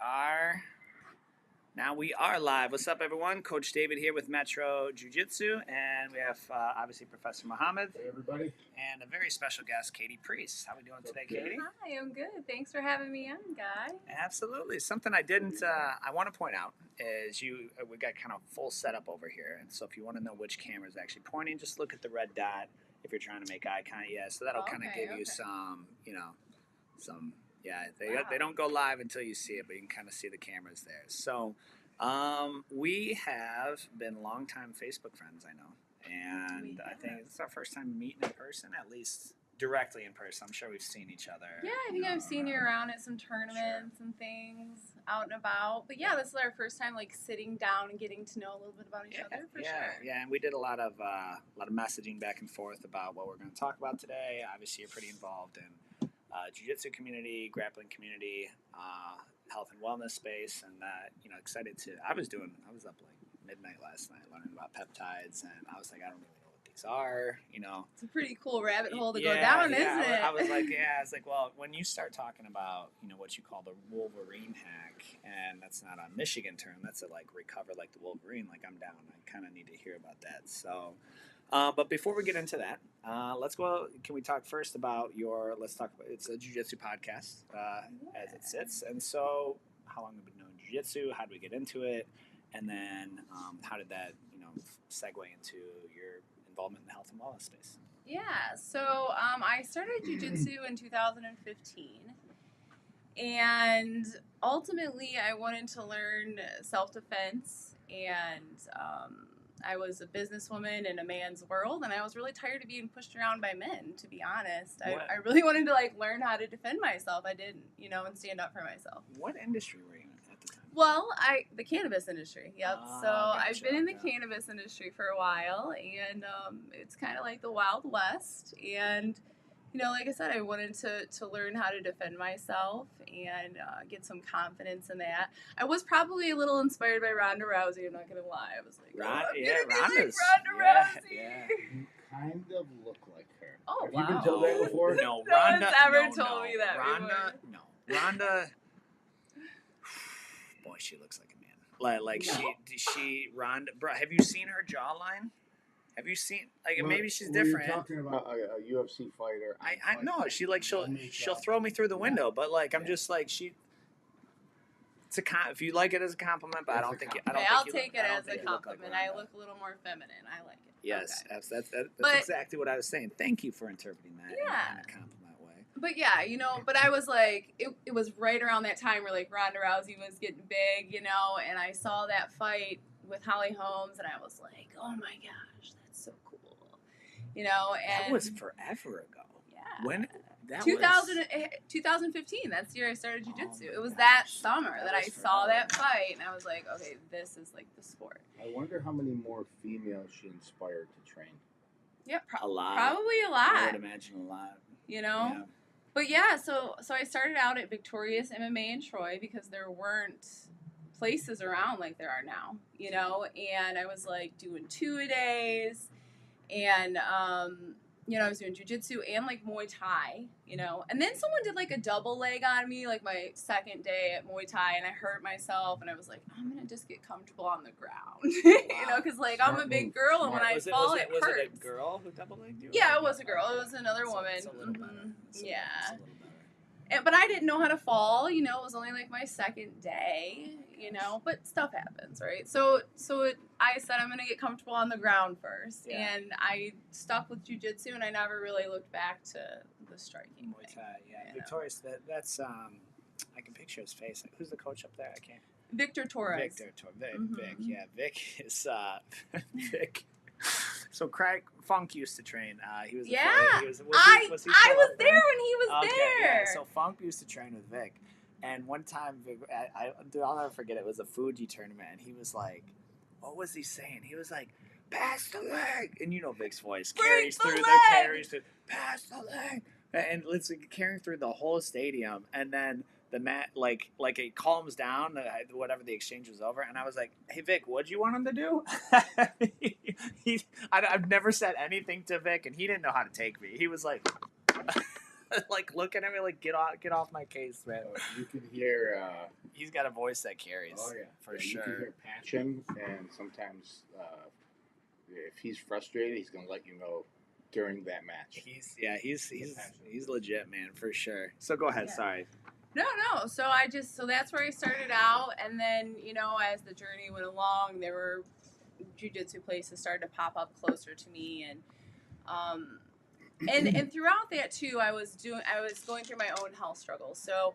are live. What's up, everyone? Coach David here with Metro Jiu-Jitsu, and we have obviously Professor Muhammad. Hey, everybody. And a very special guest, Preece. How are we doing today, Katie? Hi, I'm good. Thanks for having me on, guy. Absolutely. Something I want to point out is we got kind of full setup over here, and so if you want to know which camera is actually pointing, just look at the red dot if you're trying to make eye contact. Yeah, so that'll kind of give you some. Yeah, they don't go live until you see it, but you can kind of see the cameras there. So we have been longtime Facebook friends, I know. And I think it's our first time meeting in person, at least directly in person. I'm sure we've seen each other. Yeah, I think I've seen you around at some tournaments and things, out and about. But yeah, this is our first time like sitting down and getting to know a little bit about each other for sure. Yeah, and we did a lot of messaging back and forth about what we're going to talk about today. Obviously, you're pretty involved in jiu-jitsu community, grappling community, health and wellness space, and excited to. I was up like midnight last night learning about peptides, and I was like, I don't even know what these are. It's a pretty cool rabbit hole to go down, isn't it? I was like, well, when you start talking about what you call the Wolverine hack, and that's not a Michigan term, that's a recover like the Wolverine. Like I'm down. I kind of need to hear about that. So. But before we get into that, let's go. Can we talk first about let's talk about, it's a jiu-jitsu podcast as it sits. And so how long have we been doing jiu-jitsu? How did we get into it? And then how did that, segue into your involvement in the health and wellness space? Yeah, so I started jiu-jitsu in 2015. And ultimately I wanted to learn self-defense, and I was a businesswoman in a man's world, and I was really tired of being pushed around by men, to be honest. I really wanted to learn how to defend myself. I did, and stand up for myself. What industry were you in at the time? Well, the cannabis industry. Yep. So I've been in the cannabis industry for a while, and it's kind of like the Wild West. And like I said, I wanted to learn how to defend myself and get some confidence in that. I was probably a little inspired by Ronda Rousey. I'm not gonna lie. I was like, Ronda Rousey. Yeah. You kind of look like her. Oh, Have you been told that before? No, no one's ever told me that before. Ronda. Boy, she looks like a man. Ronda. Bro, have you seen her jawline? Have you seen maybe she's different? You're talking about a UFC fighter. I know she'll throw me through the window, but I'm just she. It's if you like it as a compliment, but I don't think I'll take it as a compliment. I look a little more feminine. I like it. Yes, okay. That's exactly what I was saying. Thank you for interpreting that in a compliment way. But yeah, but I was like, it was right around that time where Ronda Rousey was getting big, and I saw that fight with Holly Holmes, and I was like, oh my gosh, that's so cool, and that was forever ago. Yeah. When that 2015. That's the year I started jiu-jitsu. It was that summer that I saw that fight, and I was like, okay, this is the sport. I wonder how many more females she inspired to train. Yeah, a lot. Probably a lot. I would imagine a lot. Yeah. But yeah, so I started out at Victorious MMA in Troy because there weren't places around like there are now, and I was doing 2-a-days, and I was doing jiu-jitsu and Muay Thai, and then someone did a double leg on me my second day at Muay Thai, and I hurt myself, and I was like, I'm gonna just get comfortable on the ground, because I'm a big girl, and when I fall, it hurts. Was it a girl who double legged you? Yeah, it was a girl. It was another woman. It's a little better. Yeah. But I didn't know how to fall, it was only my second day, but stuff happens, right? So I said I'm going to get comfortable on the ground first, and I stuck with jiu-jitsu, and I never really looked back to the striking Muay Thai, yeah. Victorious, that's, I can picture his face. Who's the coach up there? I can't. Victor Torres. Vic, yeah. Vic is, Vic. So Craig Funk used to train. He was. Yeah, I was there when he was there. Yeah. So Funk used to train with Vic, and one time Vic, I'll never forget. It was a Fuji tournament, and he was like, "What was he saying?" He was like, "Pass the leg," and Vic's voice carries through. Pass the leg, and it's carrying through the whole stadium, and then the mat it calms down whatever the exchange was over, and I was like, hey Vic, what'd you want him to do? I've never said anything to Vic, and he didn't know how to take me. He was like like looking at me like get off my case, man. You can hear. He's got a voice that carries. Oh yeah, for yeah, sure. You can hear passion, and sometimes if he's frustrated, he's gonna let you know during that match. He's legit, man, for sure. So go ahead. Yeah. Sorry. No. So that's where I started out, and then as the journey went along, there were jiu-jitsu places started to pop up closer to me, and and throughout that too, I was going through my own health struggles. So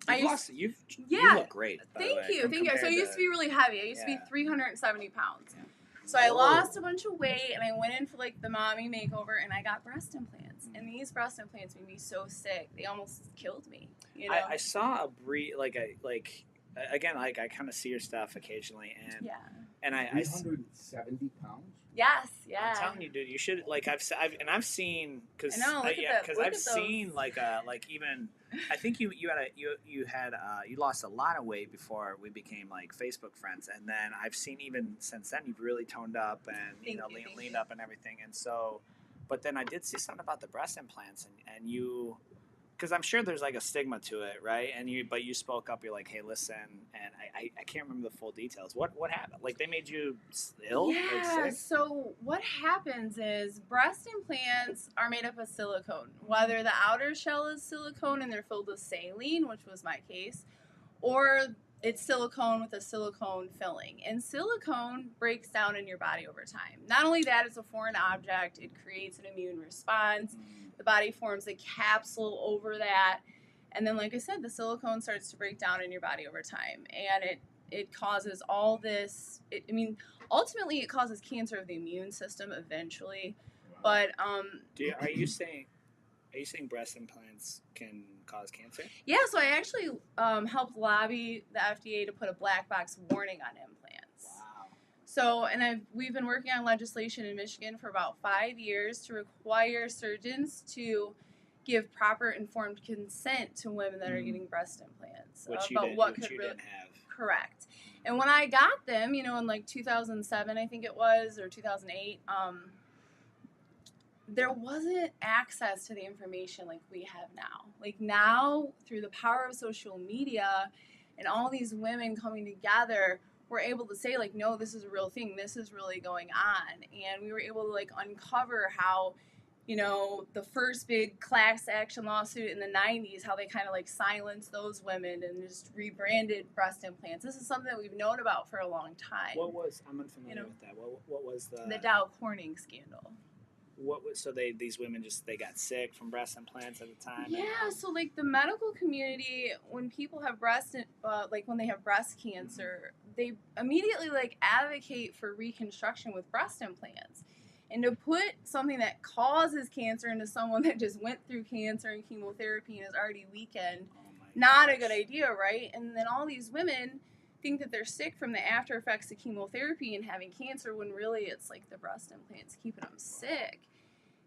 You yeah. look great. Thank you. So I used to be really heavy. I used to be 370 pounds. Yeah. So I lost a bunch of weight, and I went in for like the mommy makeover, and I got breast implants. And these breast implants made me so sick; they almost killed me. I saw again, I kind of see your stuff occasionally, and yeah. And 370 pounds. Yes, yeah. I'm telling you, dude, you should I've seen because I've seen even I think you lost a lot of weight before we became like Facebook friends, and then I've seen even since then you've really toned up and leaned up and everything, and so, but then I did see something about the breast implants and you. Because I'm sure there's like a stigma to it, right? But you spoke up. You're like, "Hey, listen," and I can't remember the full details. What happened? Like they made you ill? Yeah. Like sick? So what happens is breast implants are made up of silicone. Whether the outer shell is silicone and they're filled with saline, which was my case, or it's silicone with a silicone filling. And silicone breaks down in your body over time. Not only that, it's a foreign object. It creates an immune response. The body forms a capsule over that. And then, like I said, the silicone starts to break down in your body over time. And it causes all this. Ultimately, it causes cancer of the immune system eventually. But are you saying breast implants can cause cancer? Yeah, so I actually helped lobby the FDA to put a black box warning on implants. Wow. So, we've been working on legislation in Michigan for about 5 years to require surgeons to give proper informed consent to women that are getting breast implants. Which you didn't have. Correct. And when I got them, in like 2007, I think it was, or 2008, there wasn't access to the information like we have now. Like now, through the power of social media and all these women coming together, we're able to say like, no, this is a real thing. This is really going on. And we were able to like uncover how, the first big class action lawsuit in the 90s, how they kind of like silenced those women and just rebranded breast implants. This is something that we've known about for a long time. I'm unfamiliar with that. What was the Dow Corning scandal? These women they got sick from breast implants at the time? Yeah, so like the medical community, when people have when they have breast cancer, they immediately like advocate for reconstruction with breast implants. And to put something that causes cancer into someone that just went through cancer and chemotherapy and is already weakened, not a good idea, right? And then all these women think that they're sick from the after effects of chemotherapy and having cancer when really it's like the breast implants keeping them sick.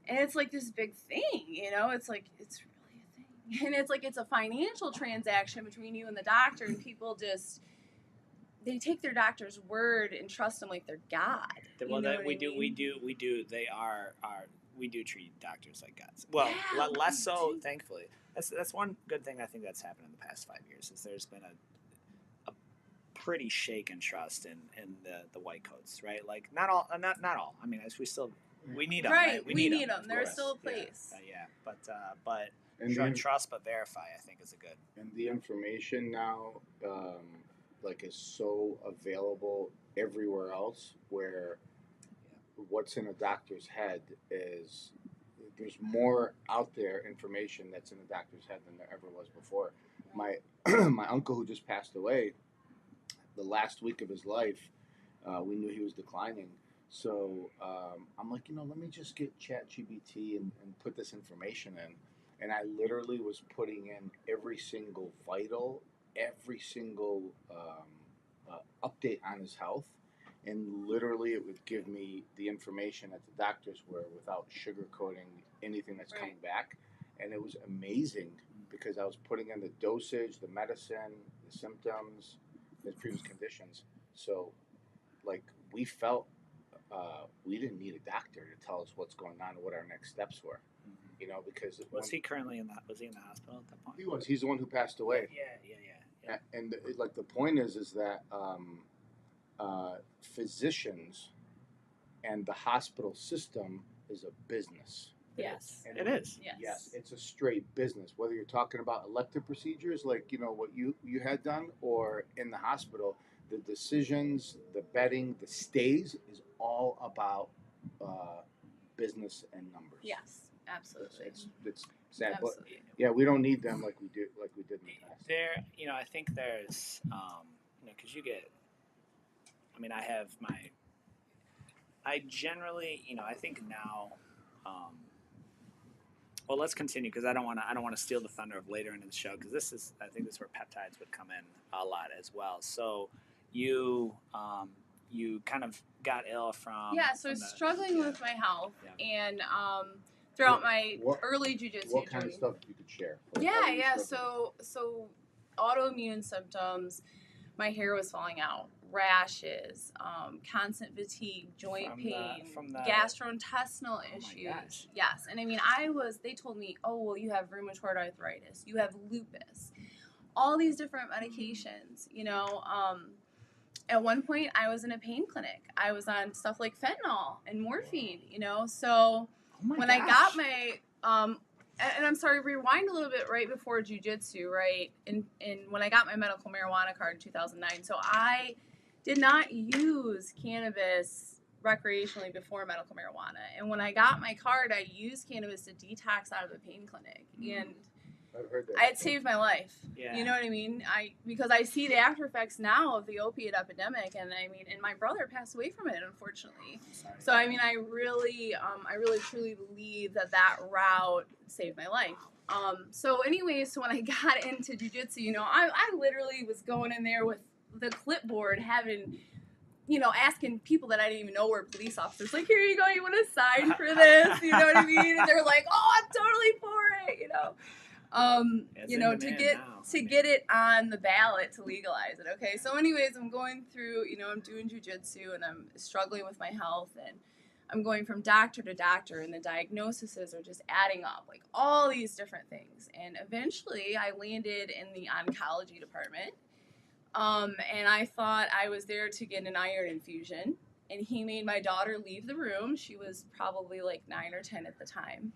And it's like this big thing, it's like, it's really a thing. And it's like, it's a financial transaction between you and the doctor, and people they take their doctor's word and trust them like they're God. Well, we do treat doctors like gods. Well, yeah, less so, thankfully. That's one good thing I think that's happened in the past 5 years is there's been a pretty shaken trust in the white coats, right? Like not all. I mean, we need them, right? We need them. There's still a place. But trust but verify, I think, is a good. And the information now, is so available everywhere else. Where what's in a doctor's head is there's more out there information that's in a doctor's head than there ever was before. My my uncle who just passed away, the last week of his life, we knew he was declining. So I'm like, let me just get ChatGPT and put this information in. And I literally was putting in every single vital, every single update on his health. And literally it would give me the information that the doctors were without sugarcoating anything that's coming back. And it was amazing because I was putting in the dosage, the medicine, the symptoms, the previous conditions. So, we felt we didn't need a doctor to tell us what's going on and what our next steps were. You know, because was he currently in the hospital at that point? He was. He's the one who passed away. Yeah. And like the point is that physicians and the hospital system is a business. Yes. And It is. Yes, it's a straight business. Whether you're talking about elective procedures like what you had done, or in the hospital, the decisions, the bedding, the stays is all about business and numbers. Yes, absolutely. It's sad, Absolutely. but yeah, we don't need them like we did in the past. There, I think there's, because you get. I mean, I generally, I think now. Well, let's continue because I don't want to steal the thunder of later into the show, because I think this is where peptides would come in a lot as well. So you kind of got ill from. Yeah, so I was struggling with my health, and throughout my early jiu-jitsu What kind journey. of stuff you could share? Yeah. So autoimmune symptoms. My hair was falling out, rashes, constant fatigue, joint pain, gastrointestinal issues. Yes, and I mean, they told me, oh, well, you have rheumatoid arthritis, you have lupus, all these different medications, At one point, I was in a pain clinic. I was on stuff like fentanyl and morphine, So when I got my, and I'm sorry, rewind a little bit right before jiu-jitsu, right? And when I got my medical marijuana card in 2009, so I did not use cannabis recreationally before medical marijuana. And when I got my card, I used cannabis to detox out of the pain clinic. And I've heard that. It saved my life. Yeah. You know what I mean? Because I see the after effects now of the opiate epidemic, and my brother passed away from it, unfortunately. So I really truly believe that route saved my life. So when I got into jiu-jitsu, I literally was going in there with the clipboard, having, asking people that I didn't even know were police officers, like, here you go, you want to sign for this? You know what I mean? And they're like, oh, I'm totally for it, to get it on the ballot to legalize it. Okay. So anyways, I'm going through, I'm doing jiu-jitsu and I'm struggling with my health, and I'm going from doctor to doctor, and the diagnoses are just adding up, like all these different things. And eventually I landed in the oncology department. And I thought I was there to get an iron infusion, and he made my daughter leave the room. She was probably like 9 or 10 at the time.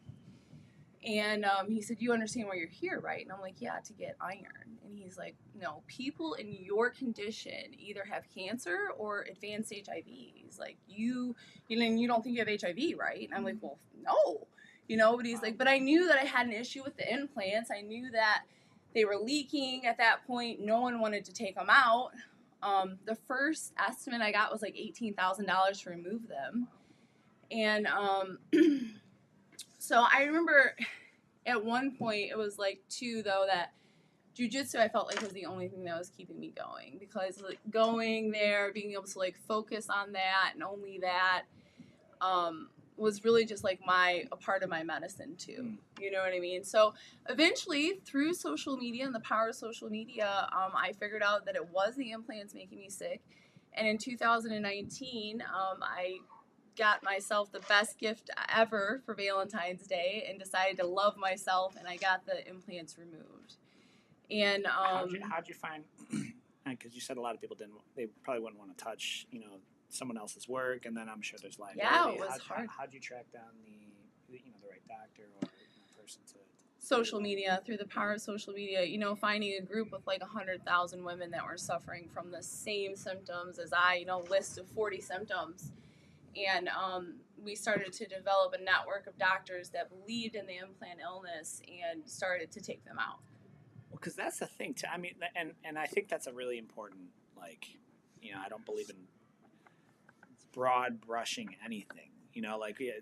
And he said, you understand why you're here, right? And I'm like, yeah, to get iron. And he's like, no, people in your condition either have cancer or advanced HIV. He's like, you don't think you have HIV, right? And I'm like, well, no. But he's like, but I knew that I had an issue with the implants. I knew that they were leaking at that point. No one wanted to take them out. The first estimate I got was like $18,000 to remove them. And so I remember at one point, it was like that jiu-jitsu I felt like was the only thing that was keeping me going, because like going there, being able to like focus on that and only that was really just like a part of my medicine too. You know what I mean? So eventually, through social media and the power of social media, I figured out that it was the implants making me sick. And in 2019, I got myself the best gift ever for Valentine's Day and decided to love myself, and I got the implants removed. And how'd you find? Because you said a lot of people they probably wouldn't want to touch, someone else's work, and then I'm sure there's liability. Yeah, it was hard. How'd you track down the right doctor or person to? Social media, through the power of social media, finding a group with like 100,000 women that were suffering from the same symptoms as I, list of 40 symptoms. And we started to develop a network of doctors that believed in the implant illness and started to take them out. Well, because that's the thing, too. I mean, and I think that's a really important, I don't believe in broad brushing anything.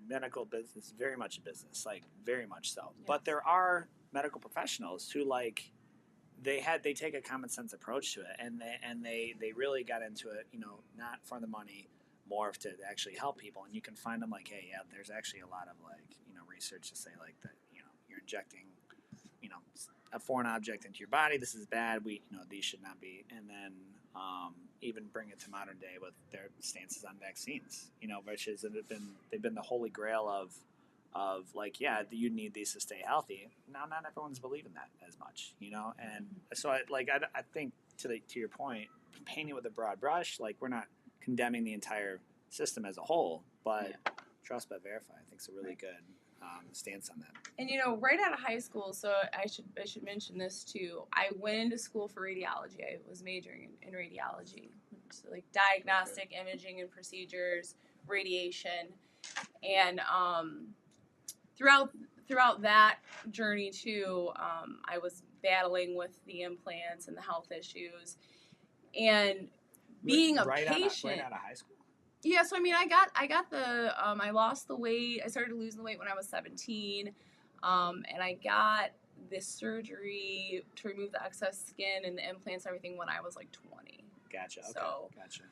Medical business is very much a business, very much so. Yes. But there are medical professionals who, they take a common sense approach to it, and they really got into it, not for the money, more to actually help people. And you can find them hey, yeah, there's actually a lot of research to say that, you're injecting, a foreign object into your body. This is bad. These should not be. And then even bring it to modern day with their stances on vaccines, which is they've been the holy grail of of like, yeah, you need these to stay healthy. Now, not everyone's believing that as much, you know? And so I think to your point, painting with a broad brush, like we're not condemning the entire system as a whole, but trust but verify, I think is a really good stance on that. And right out of high school, so I should mention this too. I went into school for radiology. I was majoring in radiology, so like diagnostic imaging and procedures, radiation, and throughout that journey too, I was battling with the implants and the health issues, and being a patient right out of high school. Yeah, so I mean, I got the I lost the weight. I started losing the weight when I was 17, and I got this surgery to remove the excess skin and the implants and everything when I was like 20. Gotcha. Okay. So, gotcha.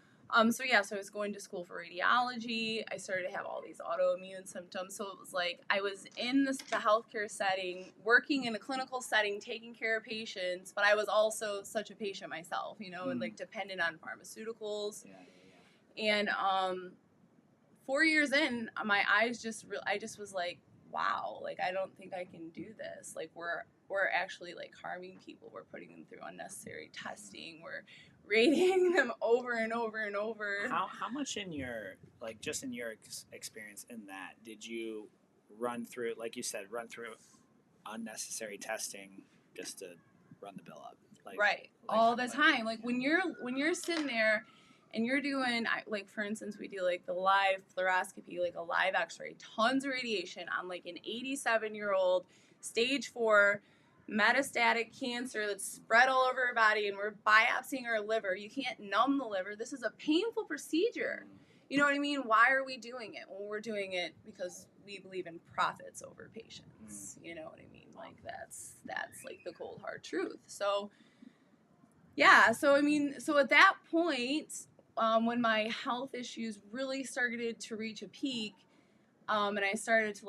So I was going to school for radiology. I started to have all these autoimmune symptoms. So it was like I was in the healthcare setting, working in a clinical setting, taking care of patients, but I was also such a patient myself, and like dependent on pharmaceuticals. Yeah. And 4 years in, my eyes I just was like, wow, like I don't think I can do this. Like we're actually like harming people. We're putting them through unnecessary testing. We're radiating them over and over and over. How much in your experience in that did you run through, like you said, unnecessary testing just to run the bill up? All the time. Like when you're sitting there and you're doing, like for instance, we do like the live fluoroscopy, like a live x-ray, tons of radiation on like an 87-year-old stage 4 metastatic cancer that's spread all over her body, and we're biopsying her liver. You can't numb the liver. This is a painful procedure. You know what I mean? Why are we doing it? Well, we're doing it because we believe in profits over patients. You know what I mean? Like that's like the cold hard truth. So yeah, so at that point, when my health issues really started to reach a peak, and I started to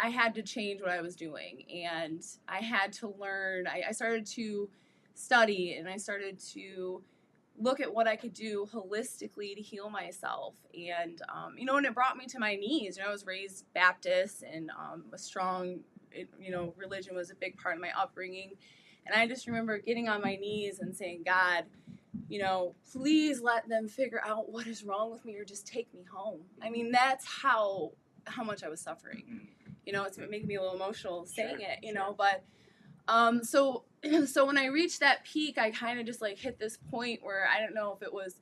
I had to change what I was doing, and I had to learn. I started to study, and I started to look at what I could do holistically to heal myself. And, and it brought me to my knees. I was raised Baptist, and a strong, religion was a big part of my upbringing. And I just remember getting on my knees and saying, God, please let them figure out what is wrong with me, or just take me home. I mean, that's how much I was suffering. It's making me a little emotional saying it, but so when I reached that peak, I kind of just like hit this point where I don't know if it was,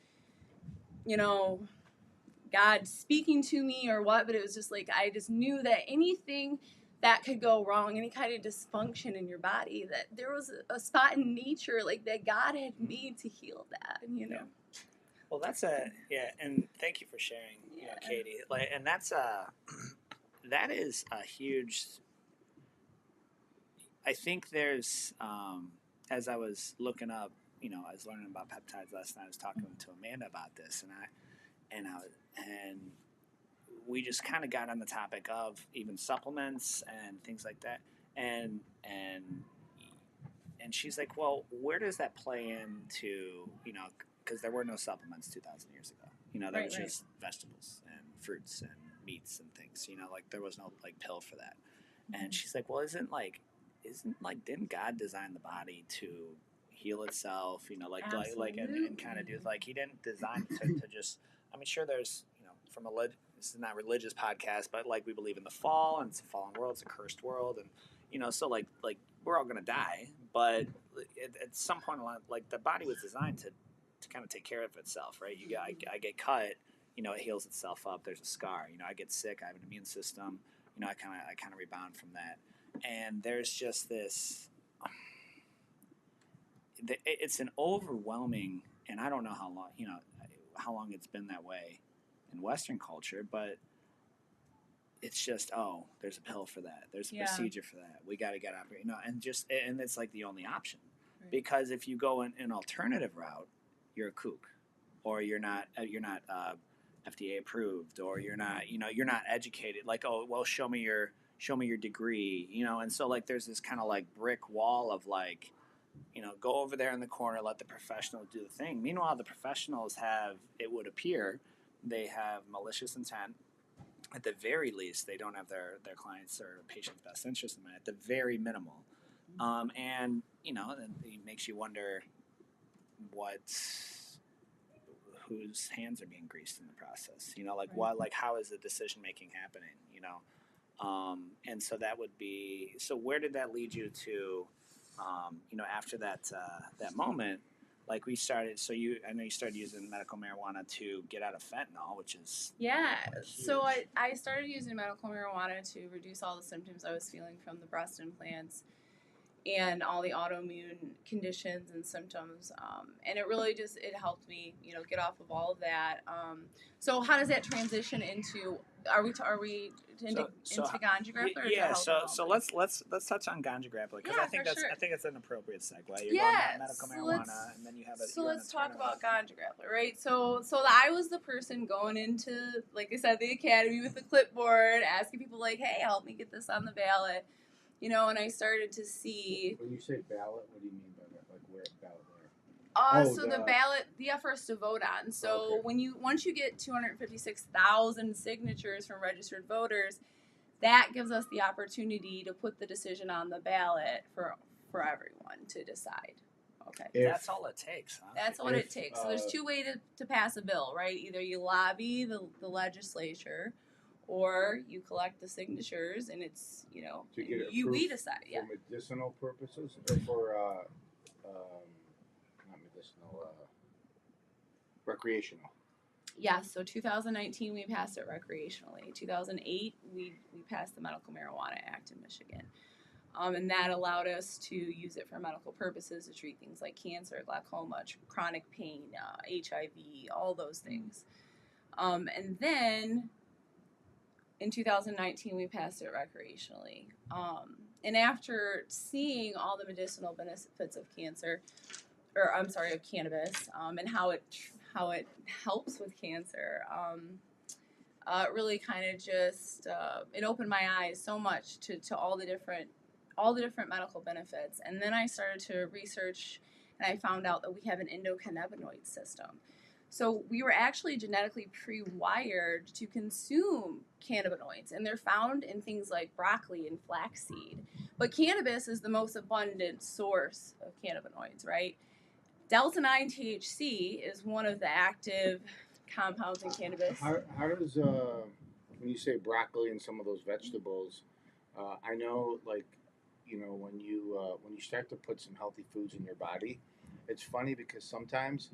God speaking to me or what, but it was just like I just knew that anything that could go wrong, any kind of dysfunction in your body, that there was a spot in nature like that God had made to heal that, Yeah. Well, that's and thank you for sharing, Katie. And that is a huge. I think there's, as I was looking up, I was learning about peptides last night. I was talking to Amanda about this, and we just kind of got on the topic of even supplements and things like that, and she's like, well, where does that play into, because there were no supplements 2,000 years ago. There was just vegetables and fruits and meats and things. Like there was no like pill for that. And she's like, well, didn't God design the body to heal itself? And kind of do like he didn't design to just. I mean, sure, there's from a this is not a religious podcast, but like we believe in the fall, and it's a fallen world, it's a cursed world, and so like we're all gonna die, but at some point along, like the body was designed to kind of take care of itself, right? I get cut, it heals itself up. There's a scar, I get sick, I have an immune system, I kind of rebound from that. And there's just this, it's an overwhelming, and I don't know how long it's been that way in Western culture, but it's just, there's a pill for that. There's a procedure for that. We got to get out here, and it's like the only option. Right. Because if you go an alternative route, you're a kook, or you're not FDA approved, or you're not educated. Like, show me your degree, and so like there's this kind of like brick wall of like, go over there in the corner, let the professional do the thing. Meanwhile, the professionals have, it would appear, they have malicious intent, at the very least, they don't have their clients or patients' best interest in mind. At the very minimal, and it makes you wonder what whose hands are being greased in the process. Like how is the decision making happening? And so that would be. So where did that lead you to? After that moment, like we started. So I know you started using medical marijuana to get out of fentanyl, which is huge. So I started using medical marijuana to reduce all the symptoms I was feeling from the breast implants and all the autoimmune conditions and symptoms, and it really it helped me, get off of all of that. So how does that transition into? Are we into ganja grappler? Yeah. So let's touch on ganja grappler because I think it's an appropriate segue. You're going medical marijuana, and then you have So let's talk about ganja grappler, right? So I was the person going into, like I said, the academy with the clipboard, asking people like, "Hey, help me get this on the ballot." And I started to see. When you say ballot, what do you mean by that? Like where ballot? So the ballot, for us to vote on. So once you get 256,000 signatures from registered voters, that gives us the opportunity to put the decision on the ballot for everyone to decide. Okay. That's all it takes, huh? That's all it takes. So there's two ways to pass a bill, right? Either you lobby the legislature, or you collect the signatures, and it's we decide. Yeah. For medicinal purposes, or for not medicinal, recreational. Yeah. So 2019 we passed it recreationally. 2008 we passed the Medical Marijuana Act in Michigan, and that allowed us to use it for medical purposes to treat things like cancer, glaucoma, chronic pain, HIV, all those things, and then. In 2019, we passed it recreationally. And after seeing all the medicinal benefits of of cannabis, and how it helps with cancer, it really kind of just it opened my eyes so much to all the different medical benefits. And then I started to research, and I found out that we have an endocannabinoid system. So we were actually genetically pre-wired to consume cannabinoids, and they're found in things like broccoli and flaxseed. But cannabis is the most abundant source of cannabinoids, right? Delta-9 THC is one of the active compounds in cannabis. How does when you say broccoli and some of those vegetables, I know when you start to put some healthy foods in your body, it's funny because sometimes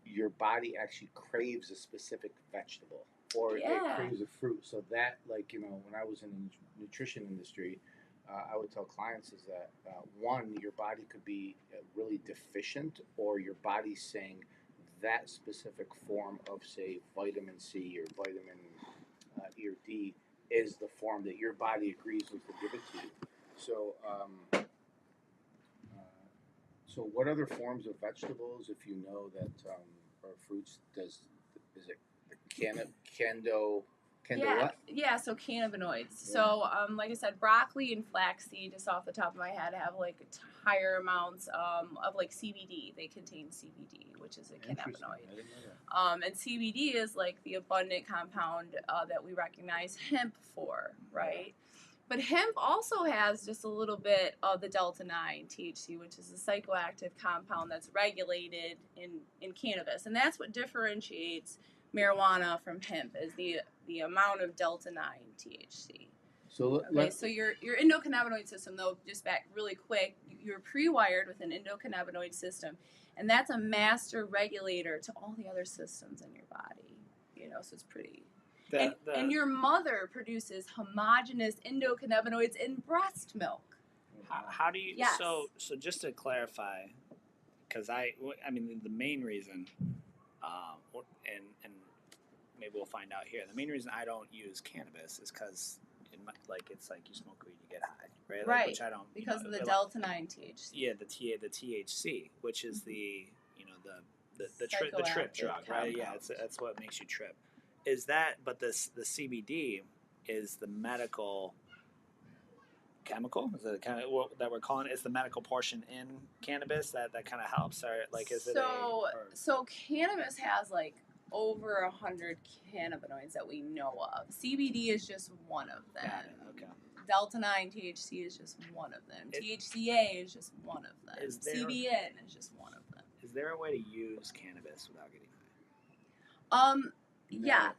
your body actually craves a specific vegetable or it craves a fruit. So that, when I was in the nutrition industry, I would tell clients is that, one, your body could be really deficient, or your body's saying that specific form of, say, vitamin C or vitamin E or D is the form that your body agrees with to give it to you. So, so what other forms of vegetables, if you know that, or fruits, is it kendo what? Yeah, so cannabinoids. Yeah. So, like I said, broccoli and flaxseed, just off the top of my head, have like higher amounts of like CBD. They contain CBD, which is a cannabinoid. I didn't know that. And CBD is like the abundant compound that we recognize hemp for, right? But hemp also has just a little bit of the Delta-9 THC, which is a psychoactive compound that's regulated in cannabis. And that's what differentiates marijuana from hemp, is the amount of Delta-9 THC. So your endocannabinoid system, though, just back really quick, you're pre-wired with an endocannabinoid system. And that's a master regulator to all the other systems in your body. So it's pretty... And your mother produces homogeneous endocannabinoids in breast milk. How do you? Yes. So just to clarify, because I mean the main reason, and maybe we'll find out here. The main reason I don't use cannabis is because it's like you smoke weed, you get high, right? Right. Which I don't. Because of the Delta-9 THC. Yeah, the THC, which is the trip drug, right? Yeah, that's what makes you trip. Is that, but the CBD is the medical chemical? Is it kind of what that we're calling it? Is the medical portion in cannabis that kind of helps? Or is it? So cannabis has like over 100 cannabinoids that we know of. CBD is just one of them. Got it. Okay. Delta 9 THC is just one of them. THCA is just one of them. CBN is just one of them. Is there a way to use cannabis without getting No.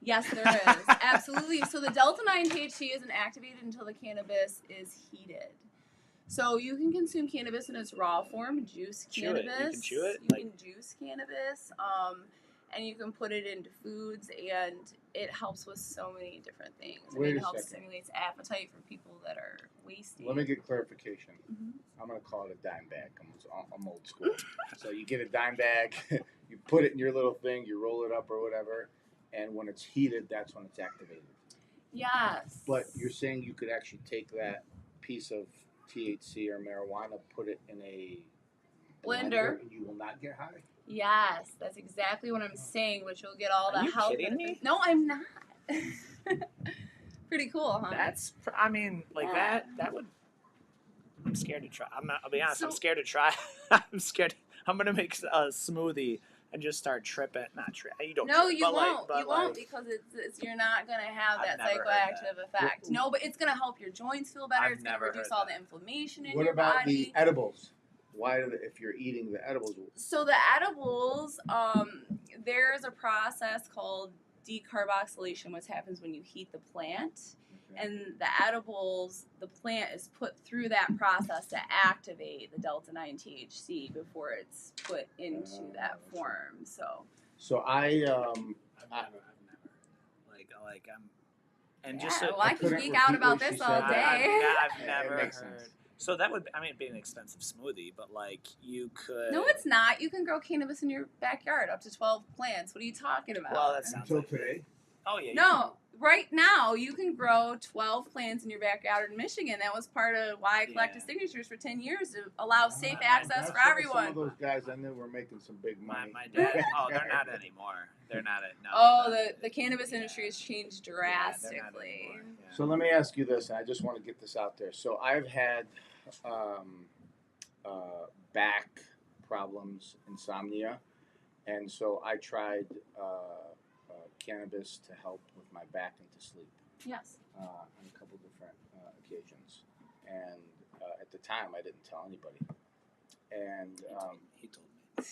Yes, there is. Absolutely. So the Delta 9 THC isn't activated until the cannabis is heated. So you can consume cannabis in its raw form, juice cannabis. You can chew it? You can juice cannabis. And you can put it into foods, and it helps with so many different things. Wait it a helps second. stimulates appetite for people that are wasting. Let me get clarification. Mhm. I'm going to call it a dime bag. I'm old school. So you get a dime bag, you put it in your little thing, you roll it up or whatever, and when it's heated, that's when it's activated. Yes. But you're saying you could actually take that piece of THC or marijuana, put it in a Blender. and you will not get high? Yes, that's exactly what I'm saying, which you'll get all Are the you health kidding me? benefits. No, I'm not. Pretty cool, huh? That would. I'm scared to try. I'll be honest. I'm So- scared to try. I'm scared. I'm gonna make a smoothie and just start tripping. Not trip. You don't. No, trip, you but won't. but you won't because it's you're not gonna have I've that never heard psychoactive that. effect. No, but it's gonna help your joints feel better. I've It's gonna never reduce heard all that. the inflammation in What your about body. the edibles? Why do if you're eating the edibles? So the edibles, there's a process called decarboxylation, which happens when you heat the plant. And the edibles, the plant is put through that process to activate the Delta 9 THC before it's put into that form. So I've never. I'm. And Yeah, just well, I can couldn't geek out repeat about what she this all said. day. I've It never makes heard. sense. So that would, it'd be an expensive smoothie, but you could. No, it's not. You can grow cannabis in your backyard, up to 12 plants. What are you talking about? Well, that sounds until like today. Oh yeah. No, right now you can grow 12 plants in your backyard in Michigan. That was part of why I collected Yeah. signatures for 10 years to allow safe my access That's for why everyone. Some of those guys I knew were making some big money. My dad. Oh, they're not anymore. They're not. No. Oh, the cannabis industry has changed Yeah, they're not drastically. anymore. Yeah. So let me ask you this, and I just want to get this out there. So I've had back problems, insomnia, and so I tried cannabis to help with my back and to sleep Yes. on a couple different occasions. And at the time, I didn't tell anybody. And He told me.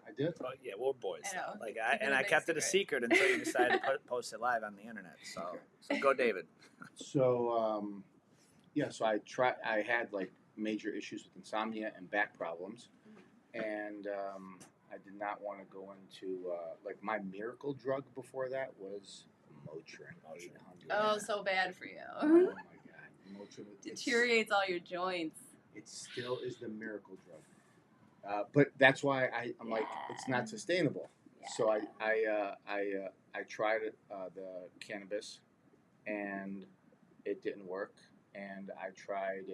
I did. But yeah, we're boys. I know. Though. Keep it a I big kept it a secret. secret until you decided to post it live on the internet. So, Okay. so go, David. So so I had like major issues with insomnia and back problems, and I did not want to go into like my miracle drug before that was Motrin 800. Oh, so bad for you. Oh my God, Motrin Deteriorates all your joints. It still is the miracle drug, but that's why I'm like it's not sustainable. Yeah. So I tried the cannabis, and it didn't work. And I tried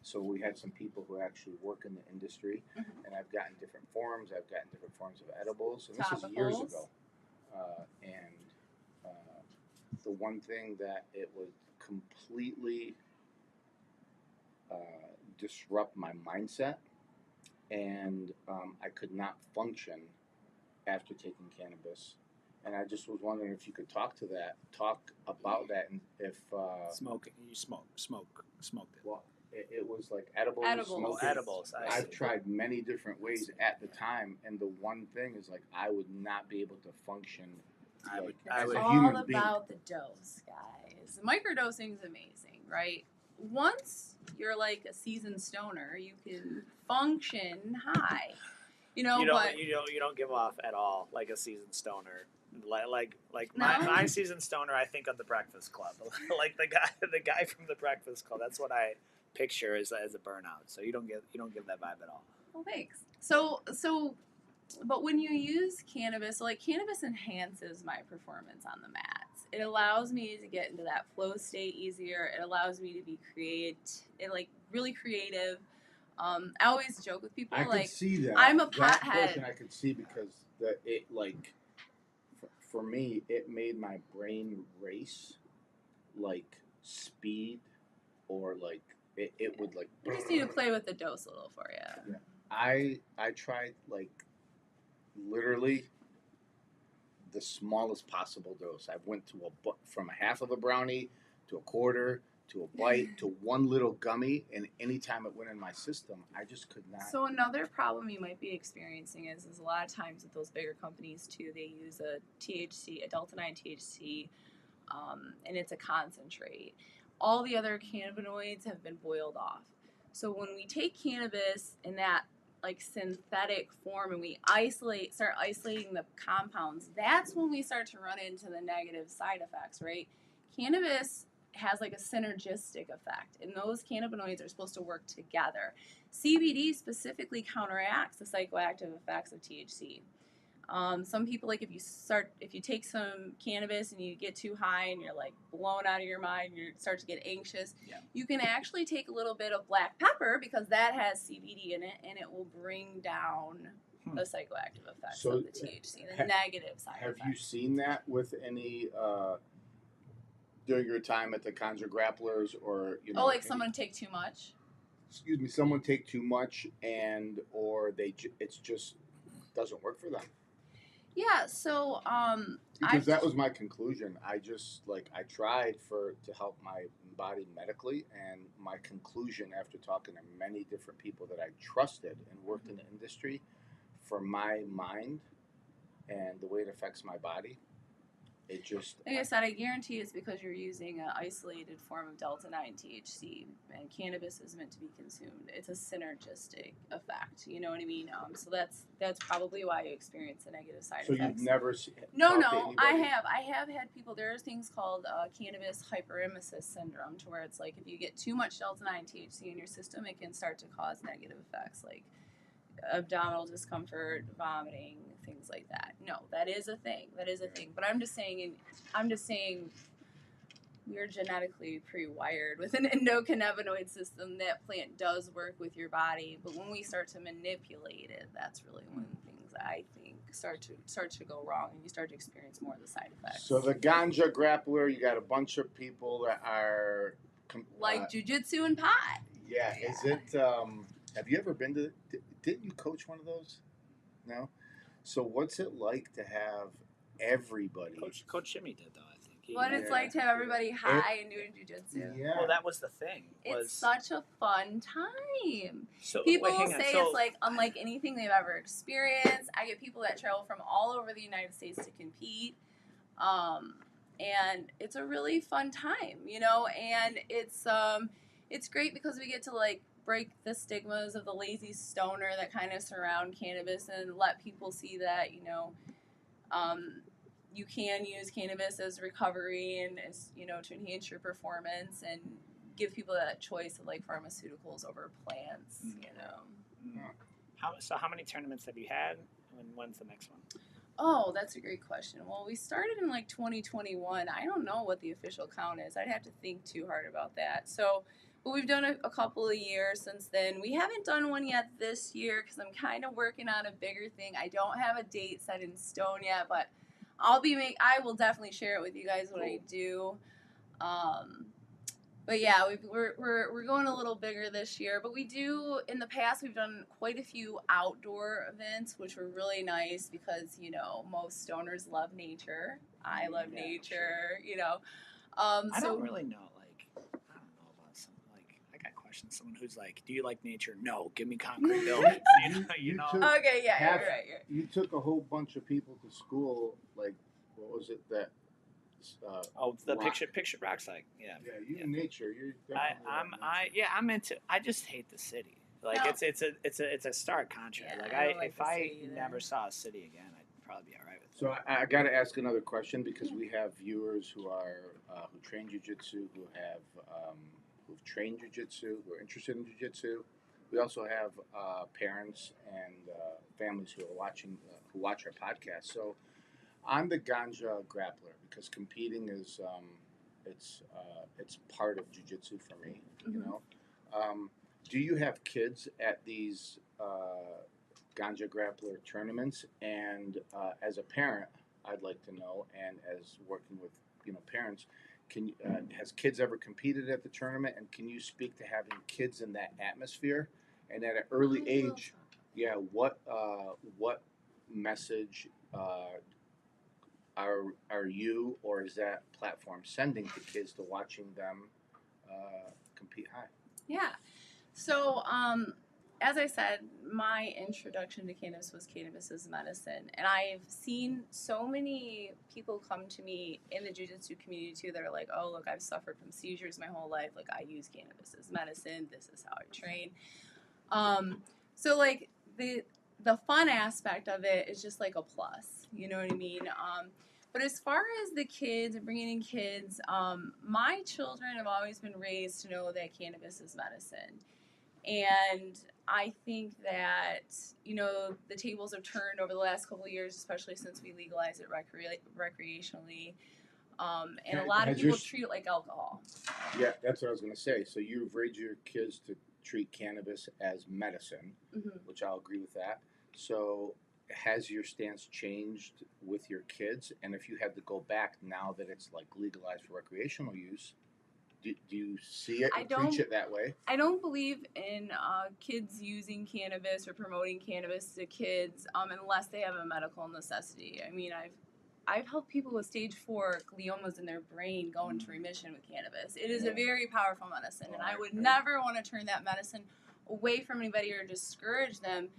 so we had some people who actually work in the industry, Mhm. and I've gotten different forms. I've gotten different forms of edibles, and this is years Topicals. ago. And the one thing that it would completely disrupt my mindset, and I could not function after taking cannabis. And I just was wondering if you could talk about that, and if Smoking. You smoked it. well, it was like edibles. Edibles. smoking. Edibles. I I've see. tried many different ways at the time, and the one thing is like I would not be able to function I would- like, I as would- a all human about being. the dose, guys. Microdosing is amazing, right? Once you're like a seasoned stoner, you can function high. You know, you but don't give off at all like a seasoned stoner. Like No. my seasoned stoner. I think of the Breakfast Club, like the guy from the Breakfast Club. That's what I picture as a burnout. So you don't give that vibe at all. well, thanks. So, but when you use cannabis, like cannabis enhances my performance on the mats. It allows me to get into that flow state easier. It allows me to be really creative. I always joke with people I like could see that. I'm a That pothead. portion I could see because it like for me it made my brain race like speed or like it would like. we just need to play with the dose a little for you. I tried like literally the smallest possible dose. I went to from a half of a brownie to a quarter to a bite to one little gummy, and anytime it went in my system, I just could not. So another problem you might be experiencing is a lot of times with those bigger companies too, they use a THC, a delta 9 THC, and it's a concentrate. All the other cannabinoids have been boiled off. So when we take cannabis in that like synthetic form and we start isolating the compounds, that's when we start to run into the negative side effects, right? Cannabis has like a synergistic effect, and those cannabinoids are supposed to work together. CBD specifically counteracts the psychoactive effects of THC. Some people, like if you take some cannabis and you get too high and you're like blown out of your mind and you start to get anxious, you can actually take a little bit of black pepper because that has CBD in it, and it will bring down the psychoactive effects of the THC, the negative side effects. Have you seen that with any during your time at the Ganja Grapplers, or someone take too much? Excuse me, someone take too much, or it's just doesn't work for them. Yeah, so because that was my conclusion. I just I tried to help my body medically, and my conclusion after talking to many different people that I trusted and worked in the industry, for my mind and the way it affects my body, it just... Like I said, I guarantee it's because you're using an isolated form of delta 9 THC, and cannabis is meant to be consumed. It's a synergistic effect, you know what I mean? So that's probably why you experience the negative side effects. So you've never No, I have had people, there's things called cannabis hyperemesis syndrome, to where it's like if you get too much delta 9 THC in your system, it can start to cause negative effects like abdominal discomfort, vomiting, things like that. No, that is a thing. But I'm just saying we're genetically pre-wired with an endocannabinoid system. That plant does work with your body, but when we start to manipulate it, that's really when things, I think, start to go wrong, and you start to experience more of the side effects. So the Ganja Grappler, you got a bunch of people that are like Jiu-Jitsu and pot. Yeah. Is it? Have you ever been to? Didn't you coach one of those? No. So what's it like to have everybody? Coach Jimmy did, though, I think. What it's like to have everybody high and doing jiu-jitsu. Yeah. Well, that was the thing. It's such a fun time. So, people will say it's like unlike anything they've ever experienced. I get people that travel from all over the United States to compete. And it's a really fun time, and it's great because we get to break the stigmas of the lazy stoner that kind of surround cannabis, and let people see that you can use cannabis as recovery and as to enhance your performance, and give people that choice of pharmaceuticals over plants. How many tournaments have you had, and when's the next one? Oh, that's a great question. Well, we started in 2021. I don't know what the official count is. I'd have to think too hard about that. But we've done a couple of years since then. We haven't done one yet this year because I'm kind of working on a bigger thing. I don't have a date set in stone yet, but I will definitely share it with you guys when I do. But yeah, we're going a little bigger this year. But in the past, we've done quite a few outdoor events, which were really nice because, most stoners love nature. I love nature, I don't really know. Someone who's like, do you like nature? No, give me concrete buildings. Okay, yeah, you're right. You took a whole bunch of people to school. What was it that? The picture rock site. Yeah. Yeah, you nature. You're definitely I'm into. I just hate the city. It's a stark contrast. Yeah, if I never saw a city again, I'd probably be all right with it. So I got to ask another question, because we have viewers who train jiu-jitsu, who've trained jiu-jitsu, who are interested in jiu-jitsu. We also have parents and families who are watching, who watch our podcast. So I'm the Ganja Grappler because competing is it's part of jiu-jitsu for me. Do you have kids at these Ganja Grappler tournaments? And as a parent, I'd like to know, and as working with parents, has kids ever competed at the tournament, and can you speak to having kids in that atmosphere? And at an early age, what message are you or is that platform sending to kids to watching them compete high? Yeah. So, as I said, my introduction to cannabis was cannabis as medicine. And I've seen so many people come to me in the jiu-jitsu community too that are like, oh, look, I've suffered from seizures my whole life. Like, I use cannabis as medicine. This is how I train. So, like, the fun aspect of it is just like a plus. You know what I mean? But as far as the kids and bringing in kids, my children have always been raised to know that cannabis is medicine. And I think that, the tables have turned over the last couple of years, especially since we legalized it recreationally. And a lot of people treat it like alcohol. Yeah, that's what I was going to say. So you've raised your kids to treat cannabis as medicine, which I'll agree with that. So has your stance changed with your kids? And if you had to go back now that it's like legalized for recreational use, do you see it and preach it that way? I don't believe in kids using cannabis or promoting cannabis to kids unless they have a medical necessity. I mean, I've helped people with stage 4 gliomas in their brain go into remission with cannabis. It is a very powerful medicine, and I would never want to turn that medicine away from anybody or discourage them.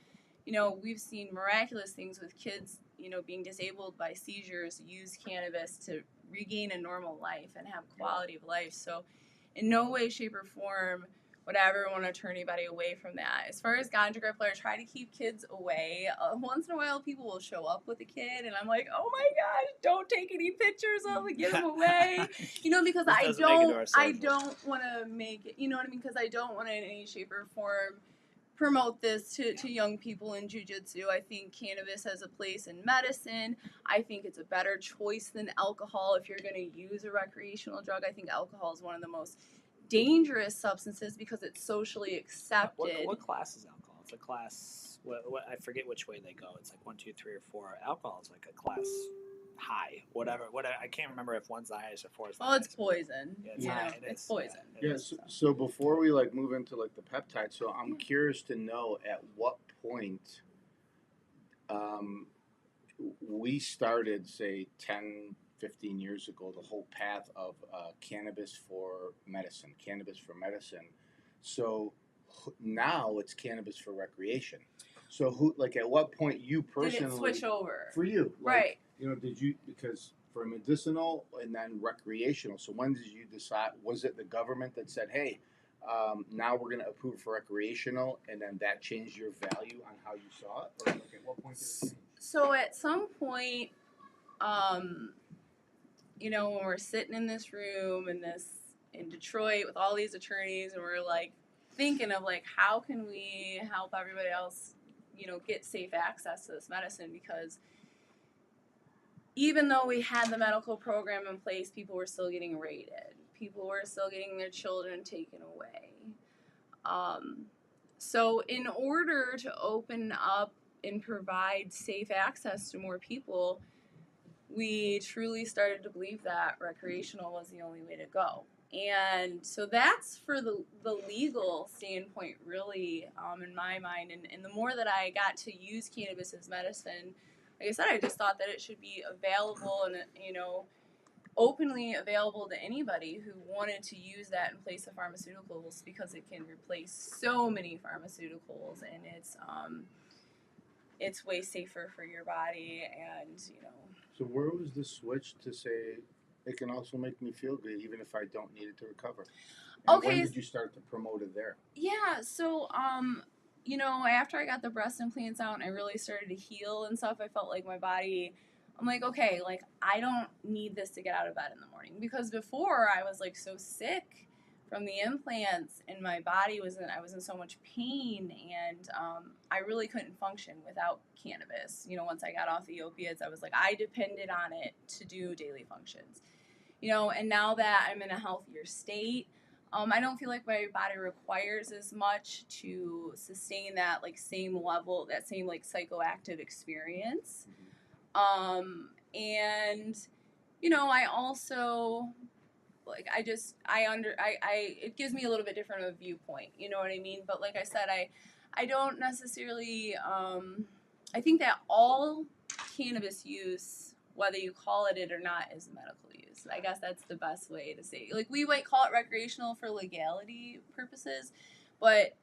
We've seen miraculous things with kids, being disabled by seizures, use cannabis to regain a normal life and have quality of life. So in no way, shape, or form would I ever want to turn anybody away from that. As far as ganja gripper, I try to keep kids away. Once in a while, people will show up with a kid, and I'm like, oh my gosh, don't take any pictures of them, get them away. Because I don't want to make it, you know what I mean? Because I don't want to in any shape or form promote this to young people in jiu-jitsu. I think cannabis has a place in medicine. I think it's a better choice than alcohol if you're going to use a recreational drug. I think alcohol is one of the most dangerous substances because it's socially accepted. What class is alcohol? It's a class. What I forget which way they go. It's like 1, 2, 3, or 4. Alcohol is like a class high. Whatever. I can't remember if one's the highest or 4 is the highest. It's poison. Yeah, it's high. It's poison. Yeah. So before we move into the peptide, so I'm curious to know at what point we started, say 10, 15 years ago, the whole path of cannabis for medicine. So now it's cannabis for recreation. So at what point you personally did it switch over for you? Right. Did you, because for medicinal and then recreational, so when did you decide? Was it the government that said, hey, now we're going to approve for recreational, and then that changed your value on how you saw it? Or at what point did it change? So at some point, when we're sitting in this room in Detroit with all these attorneys, and we're thinking of how can we help everybody else, get safe access to this medicine, because even though we had the medical program in place, people were still getting raided. People were still getting their children taken away. So in order to open up and provide safe access to more people, we truly started to believe that recreational was the only way to go. And so that's for the legal standpoint, really, in my mind. And the more that I got to use cannabis as medicine, like I said, I just thought that it should be available and, openly available to anybody who wanted to use that in place of pharmaceuticals, because it can replace so many pharmaceuticals, and it's way safer for your body, and So where was the switch to say it can also make me feel good even if I don't need it to recover? And when did you start to promote it there? Yeah, so after I got the breast implants out and I really started to heal and stuff, I felt like my body, I'm like, okay, I don't need this to get out of bed in the morning, because before I was so sick from the implants, and my body I was in so much pain, and I really couldn't function without cannabis. Once I got off the opiates, I was I depended on it to do daily functions. And now that I'm in a healthier state, I don't feel like my body requires as much to sustain that same level, that same psychoactive experience. And I also it gives me a little bit different of a viewpoint, you know what I mean? But like I said, I don't necessarily I think that all cannabis use, whether you call it or not, is medical use. I guess that's the best way to say it. Like, we might call it recreational for legality purposes, but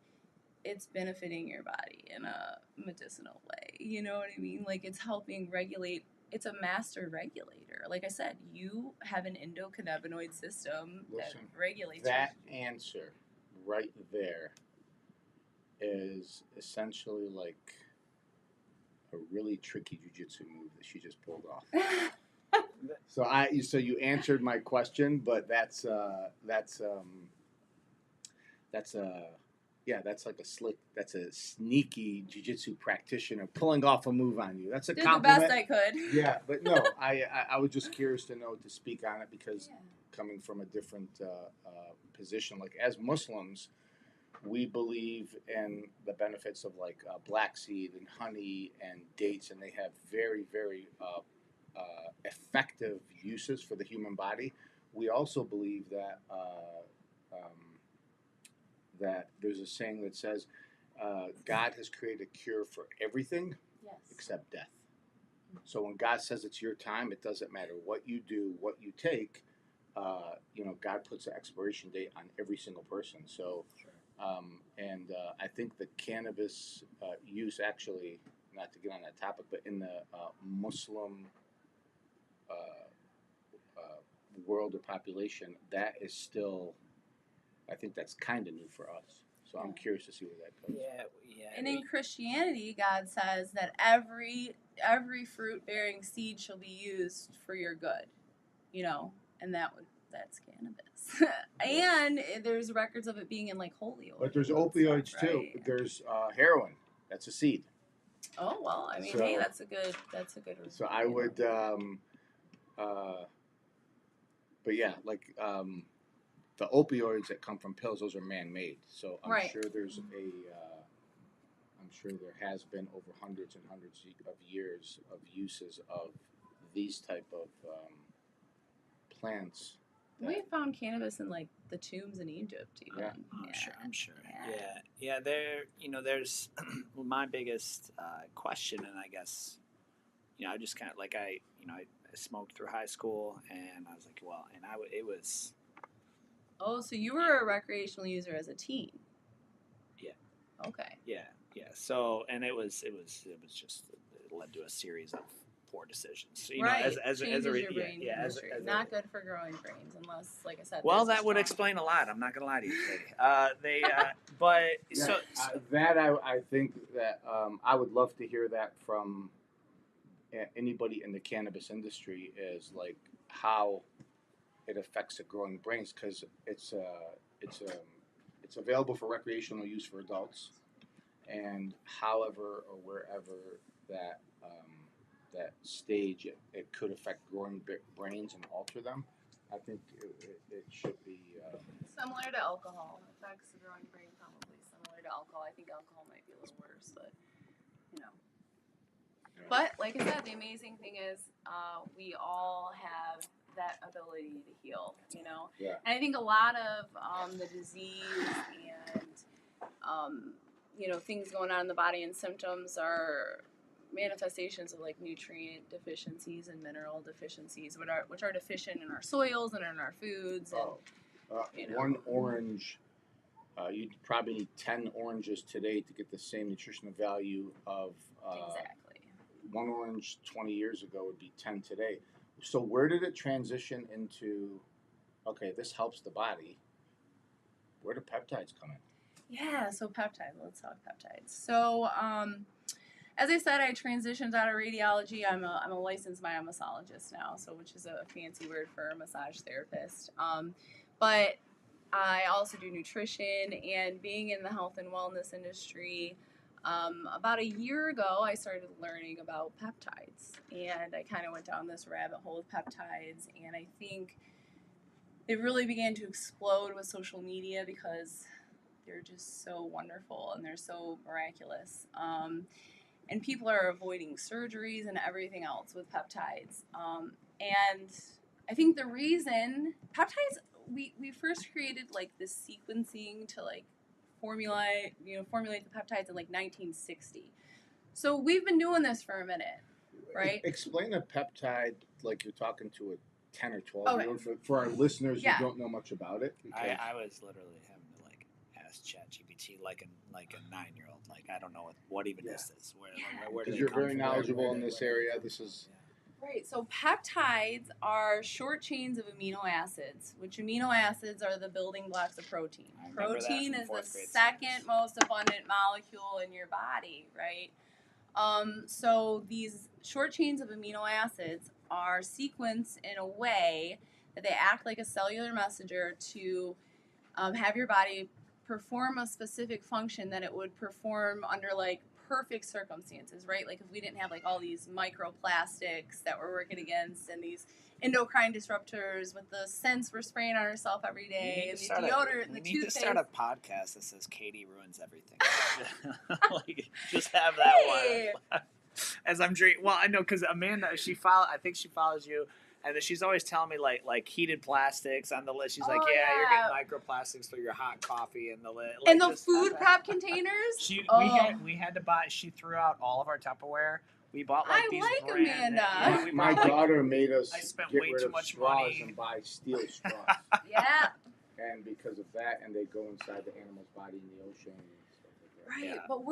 it's benefiting your body in a medicinal way. You know what I mean? Like, it's helping regulate. It's a master regulator. Like I said, you have an endocannabinoid system that regulates that answer right there is essentially like a really tricky jiu-jitsu move that she just pulled off. So you answered my question, but that's a sneaky jiu-jitsu practitioner pulling off a move on you. That's a Did compliment. the best I could. Yeah, but no, I was just curious to know, to speak on it, because coming from a different position, like as Muslims, we believe in the benefits of like black seed and honey and dates, and they have very, very effective uses for the human body. We also believe that that there's a saying that says God has created a cure for everything except death. So when God says it's your time, it doesn't matter what you do, what you take. God puts an expiration date on every single person. So, I think the cannabis use, actually, not to get on that topic, but in the Muslim world or population, that is still, I think that's kind of new for us. So I'm curious to see where that goes. Yeah. And in Christianity, God says that every fruit-bearing seed shall be used for your good, and that's cannabis. And there's records of it being in like holy oil. But there's opioids stuff, too. Right? There's heroin. That's a seed. Oh well, I mean, hey, that's a good. So I would, but yeah, like the opioids that come from pills, those are man-made. So I'm sure there's I'm sure there has been over hundreds and hundreds of years of uses of these type of plants. We found cannabis in like the tombs in Egypt, even. Yeah. I'm sure. Yeah. There's my biggest question, and I guess, I just kind of like I smoked through high school, and I was like, well, and it was. Oh, so you were a recreational user as a teen? Yeah. Okay. Yeah. So, and it was just, it led to a series of poor decisions. So, Changes your brain chemistry. Not good for growing brains, unless, like I said. Well, that would explain a lot. I'm not gonna lie to you, Katie. I think that I would love to hear that from anybody in the cannabis industry, is like how it affects the growing brains, because it's available for recreational use for adults, and however or wherever that stage it could affect growing brains and alter them. I think it should be similar to alcohol. It affects the growing brain probably similar to alcohol. I think alcohol might be a little worse, but But like I said, the amazing thing is we all have that ability to heal, Yeah. And I think a lot of the disease and things going on in the body and symptoms are manifestations of like nutrient deficiencies and mineral deficiencies, which are deficient in our soils and in our foods. And, one orange, you'd probably need 10 oranges today to get the same nutritional value of exactly. One orange 20 years ago would be 10 today. So where did it transition into, okay, this helps the body? Where do peptides come in? Yeah, so peptides. Let's talk peptides. So, as I said, I transitioned out of radiology. I'm a licensed myomassologist now, which is a fancy word for a massage therapist. But I also do nutrition, and being in the health and wellness industry, about a year ago, I started learning about peptides, and I kind of went down this rabbit hole of peptides, and I think it really began to explode with social media because they're just so wonderful and they're so miraculous. And people are avoiding surgeries and everything else with peptides. And I think the reason peptides, we first created like this sequencing to like formulate the peptides in like 1960. So we've been doing this for a minute, right? Explain a peptide like you're talking to a 10 or 12-year-old for our listeners Yeah. who don't know much about it. I was literally having to like ask ChatGPT like a 9-year-old. Like I don't know what even is this. Where do Because they you're come very from? knowledgeable in this area. This is Right, so peptides are short chains of amino acids, which amino acids are the building blocks of protein. I remember that Protein from is the fourth grade second science. most abundant molecule in your body, right? So these short chains of amino acids are sequenced in a way that they act like a cellular messenger to have your body perform a specific function that it would perform under like perfect circumstances, right? Like if we didn't have like all these microplastics that we're working against and these endocrine disruptors with the scents we're spraying on ourselves every day and the deodorant and the toothpaste. We need to start a podcast that says Katie ruins everything. Like, just have that one. As I'm drinking, well, I know because Amanda, I think she follows you. And then she's always telling me like heated plastics on the list. She's like, you're getting microplastics through your hot coffee and the lid. Like, and the food prep containers. We had to buy. She threw out all of our Tupperware. We bought like these. I like brand Amanda. my daughter made us I spent get way rid too of much straws money. and buy steel straws. Yeah. And because of that, and they go inside the animal's body in the ocean and stuff like that. Right, Yeah. but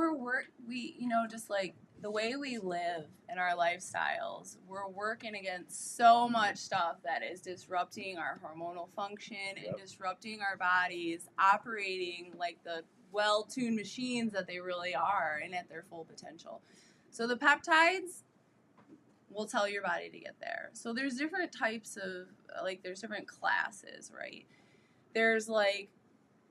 we just like the way we live and our lifestyles, we're working against so much stuff that is disrupting our hormonal function and disrupting our bodies, operating like the well-tuned machines that they really are and at their full potential. So the peptides will tell your body to get there. So there's different types of, there's different classes, right? There's like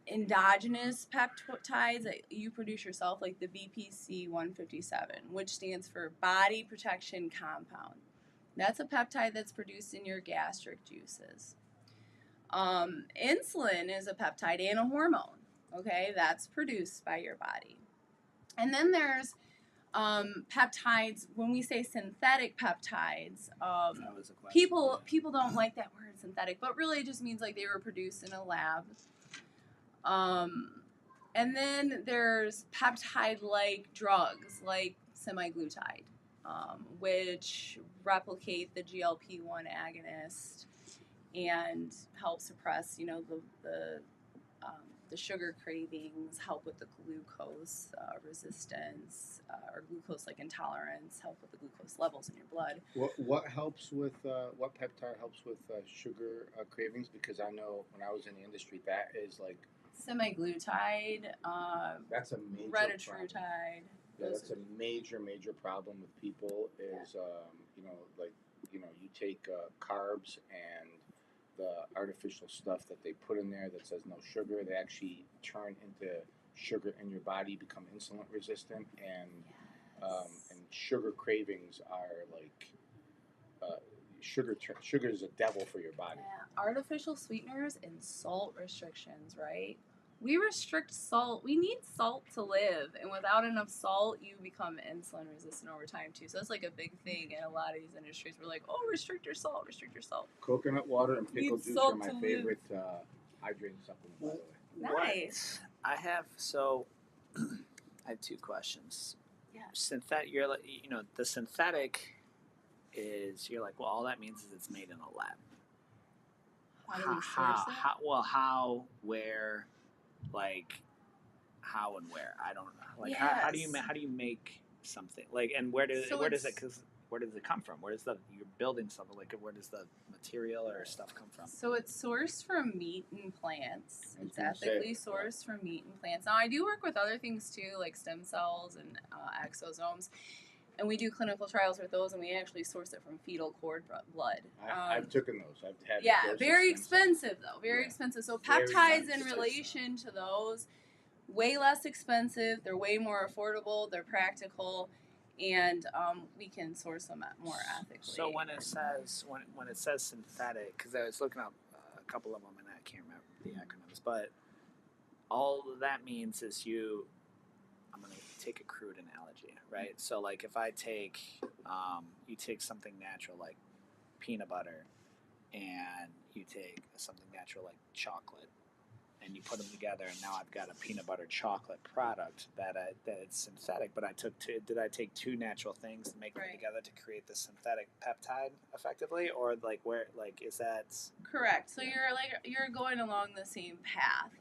endogenous peptides that you produce yourself, like the BPC 157, which stands for Body Protection Compound. That's a peptide that's produced in your gastric juices. Insulin is a peptide and a hormone, okay? That's produced by your body. And then there's peptides. When we say synthetic peptides, people don't like that word synthetic, but really it just means like they were produced in a lab. And then there's peptide-like drugs like semaglutide, which replicate the GLP-1 agonist and help suppress, the sugar cravings, help with the glucose resistance or glucose intolerance, help with the glucose levels in your blood. What helps with what peptide helps with sugar cravings? Because I know when I was in the industry, that is like semaglutide. That's a major retatrutide. Yeah, that's a major problem with people. Is you take carbs and the artificial stuff that they put in there that says no sugar, they actually turn into sugar in your body, become insulin resistant, and sugar cravings are like sugar is a devil for your body. Yeah. Artificial sweeteners and salt restrictions, right? We restrict salt. We need salt to live, and without enough salt, you become insulin resistant over time too. So that's like a big thing in a lot of these industries. We're like, restrict your salt, restrict your salt. Coconut water and pickle juice are my favorite hydrating supplement, by the way. Nice. I have two questions. Yeah. The synthetic is, you're like, well, all that means is it's made in a lab. How do we source it? How, where, how and where? I don't know. Like, how do you make something? Like, and where does it come from? You're building something, like, where does the material or stuff come from? So it's sourced from meat and plants. It's ethically sourced from meat and plants. Now, I do work with other things too, like stem cells and exosomes. And we do clinical trials with those, and we actually source it from fetal cord blood. I've taken those. I've had. Yeah, very expensive though. Very expensive. So peptides in relation to those, way less expensive. They're way more affordable. They're practical, and we can source them more ethically. So when it says synthetic, because I was looking up a couple of them, and I can't remember the acronyms, but all that means is I'm going to take a crude analogy, right? So, like, if I take, you take something natural like peanut butter, and you take something natural like chocolate, and you put them together, and now I've got a peanut butter chocolate product that it's synthetic. But did I take two natural things and make them together to create the synthetic peptide effectively, or is that correct? So you're going along the same path.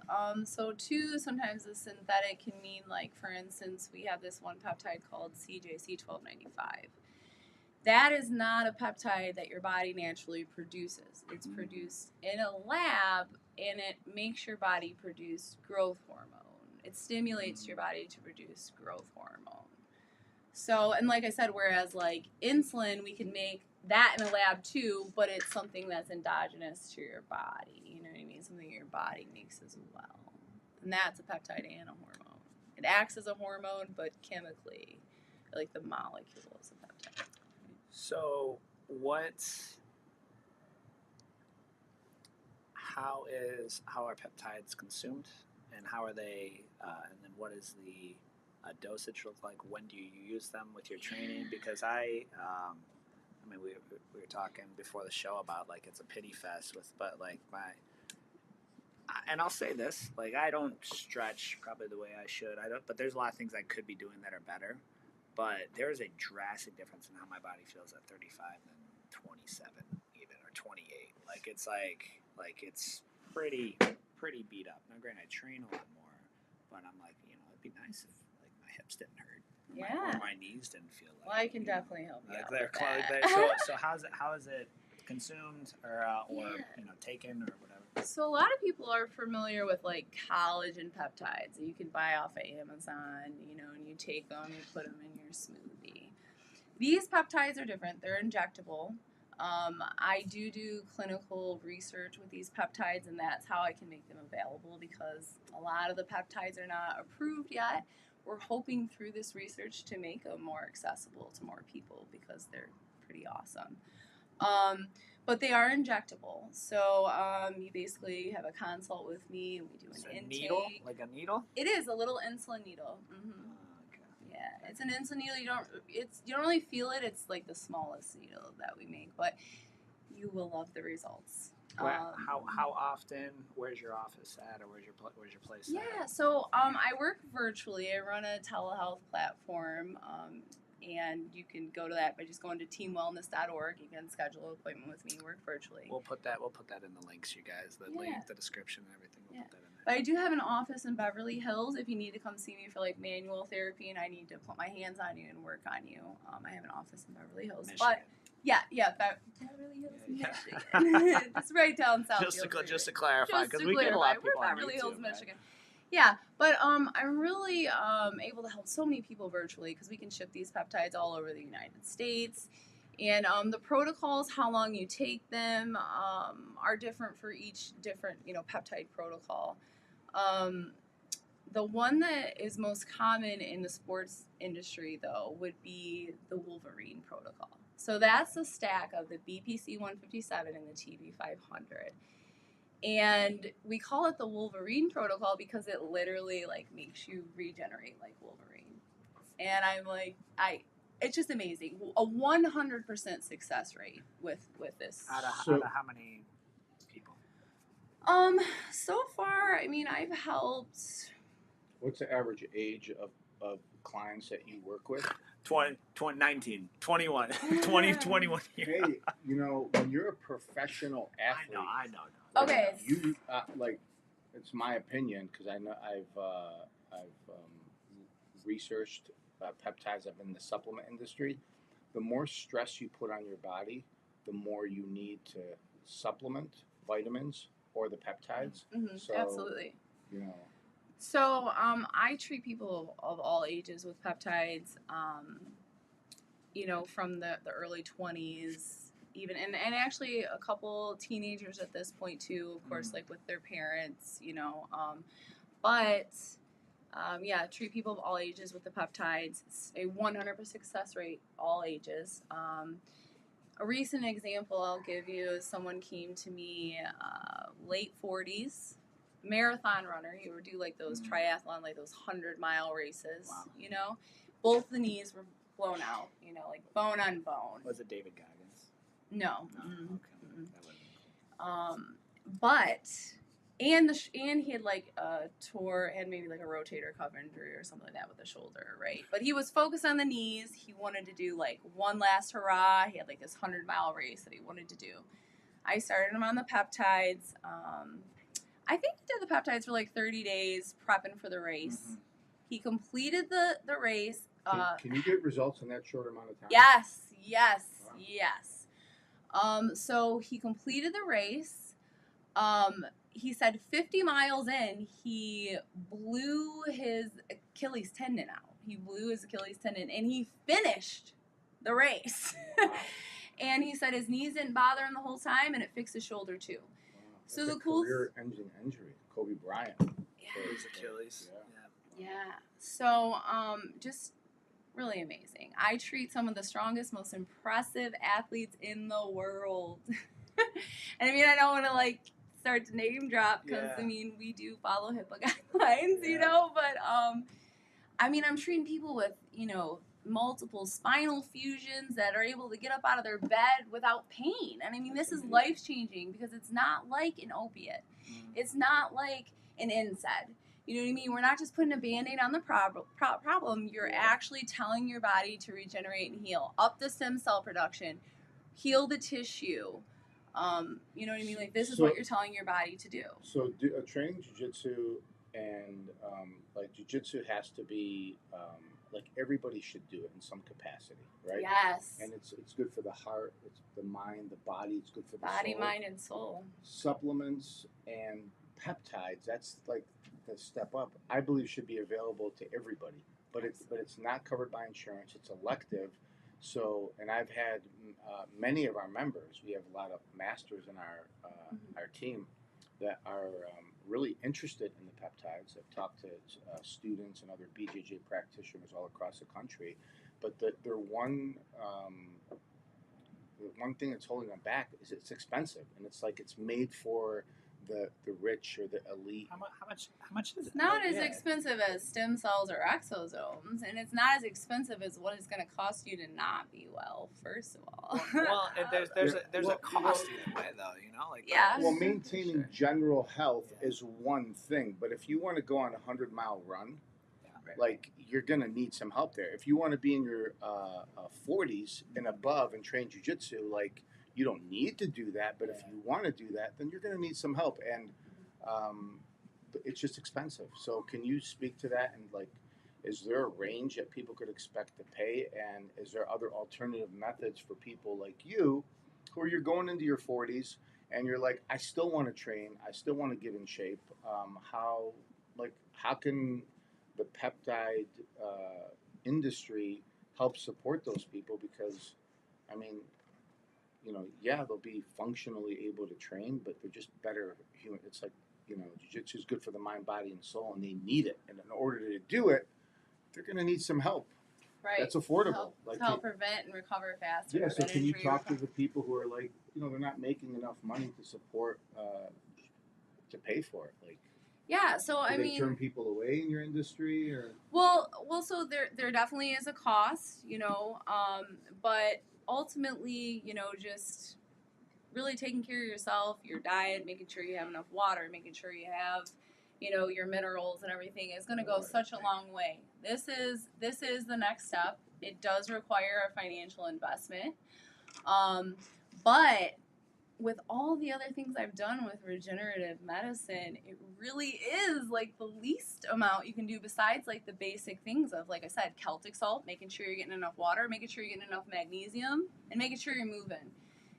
So too, sometimes the synthetic can mean, like, for instance, we have this one peptide called CJC1295. That is not a peptide that your body naturally produces. It's produced in a lab, and it makes your body produce growth hormone. It stimulates your body to produce growth hormone. So, and like I said, whereas like insulin, we can make that in a lab too, but it's something that's endogenous to your body. You know what I mean? Something your body makes as well. And that's a peptide and a hormone. It acts as a hormone, but chemically, like the molecule is a peptide. So how are peptides consumed, and how are they, and then what is the dosage look like? When do you use them with your training? Because I mean, we were talking before the show about, like, it's a pity fest and I'll say this, like, I don't stretch probably the way I should. But there's a lot of things I could be doing that are better. But there's a drastic difference in how my body feels at 35 than 27 even, or 28. Like it's pretty beat up. Now granted, I train a lot more, but I'm like, it'd be nice if like my hips didn't hurt. Or my knees didn't feel like. Well, I can definitely help you out with that. So how is it consumed or taken or whatever? So a lot of people are familiar with like collagen peptides that you can buy off of Amazon, and you take them, you put them in your smoothie. These peptides are different. They're injectable. I do clinical research with these peptides, and that's how I can make them available, because a lot of the peptides are not approved yet. We're hoping through this research to make them more accessible to more people, because they're pretty awesome. But they are injectable. So you basically have a consult with me, and we do an intake. Needle? Like a needle? It is a little insulin needle. Mm-hmm. Yeah, it's an insulin needle. You don't really feel it. It's like the smallest needle that we make, but you will love the results. How often? Where's your office at, or where's your place at? Yeah, so I work virtually. I run a telehealth platform, and you can go to that by just going to teamwellness.org. You can schedule an appointment with me and work virtually. We'll put that in the links, you guys. The link, the description, and everything. We'll put that in there. But I do have an office in Beverly Hills if you need to come see me for like manual therapy and I need to put my hands on you and work on you. I have an office in Beverly Hills. Michigan. But Beverly Hills, Michigan. It's right down south. Just to clarify, because we get a lot of people on Beverly YouTube, Hills, Michigan. Yeah, but I'm really able to help so many people virtually, because we can ship these peptides all over the United States. And the protocols, how long you take them, are different for each different, peptide protocol. The one that is most common in the sports industry, though, would be the Wolverine protocol. So that's a stack of the BPC 157 and the TB 500. And we call it the Wolverine protocol because it literally makes you regenerate like Wolverine. And I'm like, it's just amazing. A 100% success rate with this. Out of how many people? So far, I mean, I've helped. What's the average age of clients that you work with? 19, 21, 20, 21 years. Hey, when you're a professional athlete. I know. Okay. You it's my opinion, because I know I've researched peptides. I've been in the supplement industry. The more stress you put on your body, the more you need to supplement vitamins or the peptides. Mm-hmm. So, absolutely. So I treat people of all ages with peptides. From the early 20s. Even and actually a couple teenagers at this point too, of course, with their parents, treat people of all ages with the peptides. It's a 100% success rate, all ages. A recent example I'll give you is someone came to me, late 40s, marathon runner. He would do those triathlon, those 100-mile races. Wow. Both the knees were blown out. Bone on bone. Was it David Goggins? No. Okay. But and and he had like had maybe like a rotator cuff injury or something like that with the shoulder, right? But he was focused on the knees. He wanted to do like one last hurrah. He had like this 100-mile race that he wanted to do. I started him on the peptides. I think he did the peptides for like 30 days, prepping for the race. Mm-hmm. He completed the race. Can you get results in that short amount of time? Yes. Wow. So he completed the race. He said 50 miles in, he blew his Achilles tendon out. He blew his Achilles tendon, and he finished the race. Wow. And he said his knees didn't bother him the whole time, and it fixed his shoulder too. Wow. So That's the cool career-ending injury. Kobe Bryant. Yeah. His Achilles. Yeah. So, just really amazing. I treat some of the strongest, most impressive athletes in the world. And I mean, I don't want to like start to name drop because I mean, we do follow HIPAA guidelines, you know, but I mean, I'm treating people with, you know, multiple spinal fusions that are able to get up out of their bed without pain. And I mean, this is life changing because it's not like an opiate. It's not like an NSAID. You know what I mean? We're not just putting a Band-Aid on the problem. You're actually telling your body to regenerate and heal, up the stem cell production, heal the tissue. You know what I mean? Like, this is what you're telling your body to do. So training jiu-jitsu and like jiu-jitsu has to be like everybody should do it in some capacity, right? Yes. And it's good for the heart, it's the mind, the body, it's good for the body, soul. mind, and soul. Supplements and peptides, that's like the step up. I believe should be available to everybody, but it's not covered by insurance. It's elective. So, and I've had many of our members. We have a lot of masters in our team that are really interested in the peptides. I've talked to students and other BJJ practitioners all across the country, but the one thing that's holding them back is it's expensive, and it's like it's made for the rich or the elite. How much is it? It's not as expensive as stem cells or exosomes, and it's not as expensive as what it's going to cost you to not be well. First of all, well, there's a cost either way, though. You know, like Well, maintaining general health is one thing, but if you want to go on a 100-mile run, like you're gonna need some help there. If you want to be in your 40s and above and train jiu-jitsu, like you don't need to do that, but if you want to do that, then you're gonna need some help, and it's just expensive. So can you speak to that, and like, is there a range that people could expect to pay, and is there other alternative methods for people like you, who you're going into your 40s and you're like, I still want to train, I still want to get in shape. How can the peptide industry help support those people? Because, I mean, you know, they'll be functionally able to train, but they're just better human. It's like, you know, jiu-jitsu is good for the mind, body, and soul, and they need it. And in order to do it, they're going to need some help. Right. That's affordable. To help prevent and recover faster. Yeah, so can you talk to the people who are like, you know, they're not making enough money to support, to pay for it? Like, yeah, so I mean, do they turn people away in your industry, or? Well, so there definitely is a cost, you know, but ultimately, you know, just really taking care of yourself, your diet, making sure you have enough water, making sure you have, you know, your minerals and everything is going to go such a long way. This is the next step. It does require a financial investment, but with all the other things I've done with regenerative medicine, it really is like the least amount you can do besides like the basic things of, like I said, Celtic salt, making sure you're getting enough water, making sure you're getting enough magnesium, and making sure you're moving.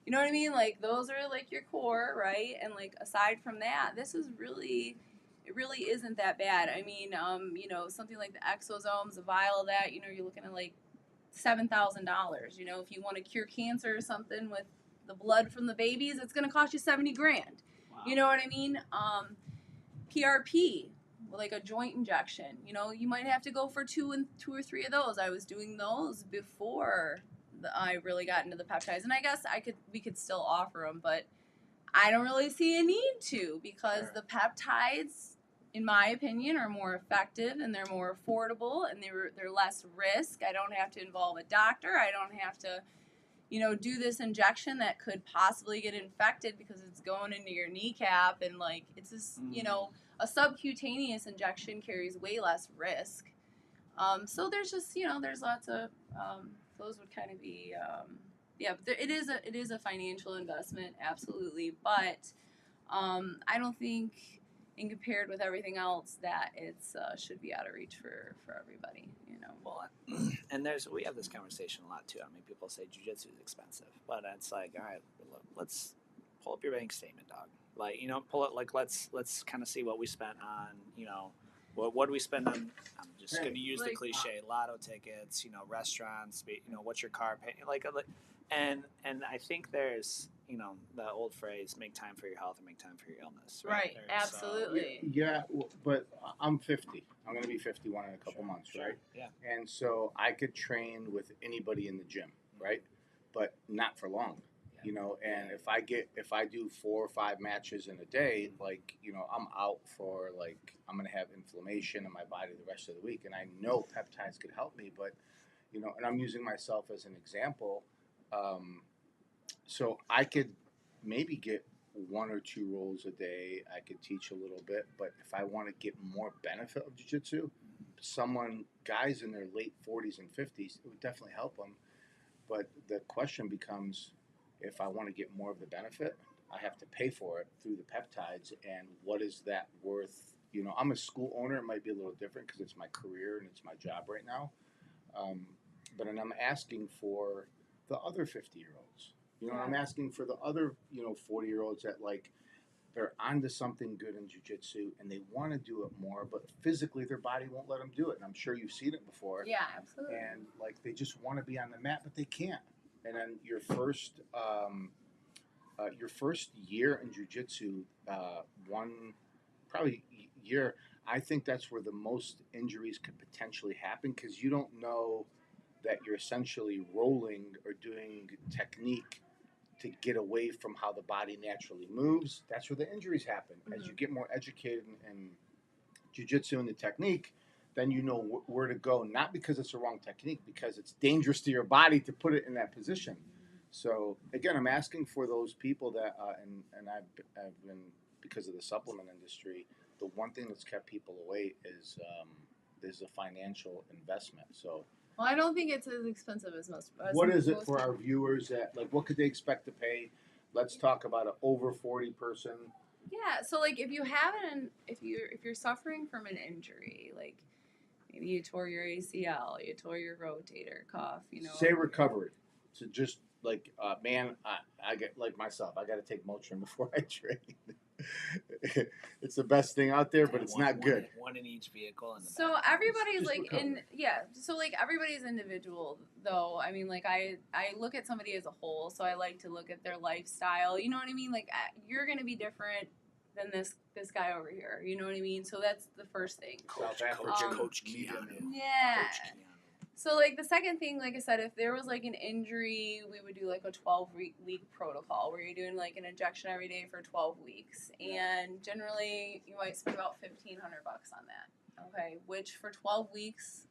You know what I mean? Like, those are like your core, right? And like, aside from that, it really isn't that bad. I mean, you know, something like the exosomes, a vial of that, you know, you're looking at like $7,000. You know, if you want to cure cancer or something with the blood from the babies, it's going to cost you $70,000. Wow. You know what I mean? PRP, like a joint injection. You know, you might have to go for two or three of those. I was doing those before I really got into the peptides, and I guess we could still offer them, but I don't really see a need to, because the peptides, in my opinion, are more effective and they're more affordable and they're less risk. I don't have to involve a doctor. I don't have to, do this injection that could possibly get infected because it's going into your kneecap, and like it's just, a subcutaneous injection carries way less risk. So there's just, there's lots of, those would kind of be, but it is a financial investment, absolutely. But I don't think, and compared with everything else, that it's should be out of reach for everybody. Well, and we have this conversation a lot too. I mean, people say jiu-jitsu is expensive, but it's like, all right, let's pull up your bank statement, dog. Like, pull it. Like, let's kind of see what we spent on. What do we spend on? I'm just going to use the cliche: lotto tickets. Restaurants. What's your car paying? And I think there's the old phrase, make time for your health and make time for your illness. Right. Absolutely. Yeah, but I'm 50. I'm going to be 51 in a couple months, right? Yeah. And so I could train with anybody in the gym, right? But not for long, and if I do 4 or 5 matches in a day, I'm out for I'm going to have inflammation in my body the rest of the week. And I know peptides could help me, but, and I'm using myself as an example. So I could maybe get 1 or 2 rolls a day. I could teach a little bit, but if I want to get more benefit of jiu-jitsu, guys in their late 40s and 50s, it would definitely help them. But the question becomes, if I want to get more of the benefit, I have to pay for it through the peptides, and what is that worth? I'm a school owner. It might be a little different because it's my career and it's my job right now. But I'm asking for the other 50-year-olds. I'm asking for the other, 40-year-olds that they're onto something good in jiu-jitsu and they want to do it more, but physically their body won't let them do it. And I'm sure you've seen it before. Yeah, absolutely. And they just want to be on the mat, but they can't. And then your first year in jiu-jitsu, probably year, I think that's where the most injuries could potentially happen, because you don't know that you're essentially rolling or doing technique to get away from how the body naturally moves. That's where the injuries happen. As you get more educated in jiu-jitsu and the technique, then you know where to go, not because it's the wrong technique, because it's dangerous to your body to put it in that position. So again, I'm asking for those people that, and I've been, because of the supplement industry, the one thing that's kept people away is a financial investment. So. Well, I don't think it's as expensive as most. What is it for our viewers that what could they expect to pay? Let's talk about an over 40 person. Yeah, so if you haven't, if you're suffering from an injury, maybe you tore your ACL, you tore your rotator cuff, Say recovery. So just man, I get myself. I got to take Motrin before I train. It's the best thing out there, but it's not good. One in each vehicle. So everybody's everybody's individual though. I mean, I look at somebody as a whole, so I like to look at their lifestyle. You know what I mean? You're gonna be different than this guy over here. You know what I mean? So that's the first thing. South African Coach Keanu. Yeah. So, the second thing, like I said, if there was, an injury, we would do, a 12-week protocol where you're doing, an injection every day for 12 weeks. And generally, you might spend about $1,500 on that, okay? Which, for 12 weeks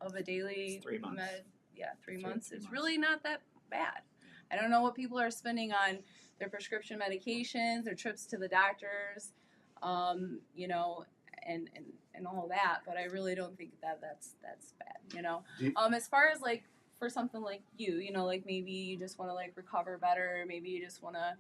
of a daily... It's 3 months. 3 months is really not that bad. I don't know what people are spending on their prescription medications, their trips to the doctors, and all that, but I really don't think that's bad, as far as for something like you, maybe you just want to recover better, maybe you just want to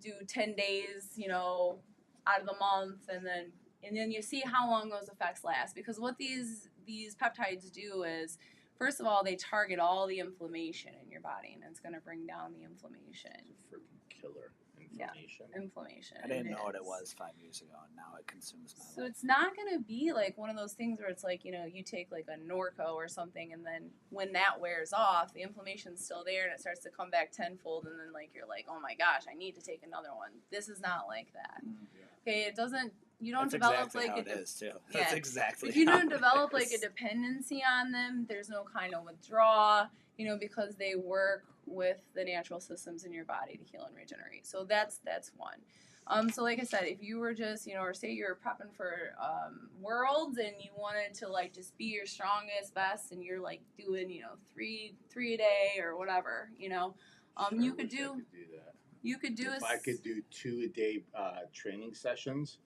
do 10 days, out of the month, and then you see how long those effects last, because what these peptides do is, first of all, they target all the inflammation in your body, and it's going to bring down the inflammation. It's a freaking killer. Inflammation. I didn't know what it was 5 years ago, and now it consumes my life. So it's not going to be one of those things where it's you take a Norco or something, and then when that wears off, the inflammation's still there, and it starts to come back tenfold, and then you're oh my gosh, I need to take another one. This is not like that. Okay, it doesn't. You don't develop exactly how it is too. Yeah. That's exactly. If you don't develop a dependency on them, there's no kind of withdrawal, because they work with the natural systems in your body to heal and regenerate. So that's one. So like I said, if you were just, or say you're prepping for worlds and you wanted to like just be your strongest, best, and you're like doing, three a day or whatever, you could do. I could do that. You could do if I could do 2 a day training sessions,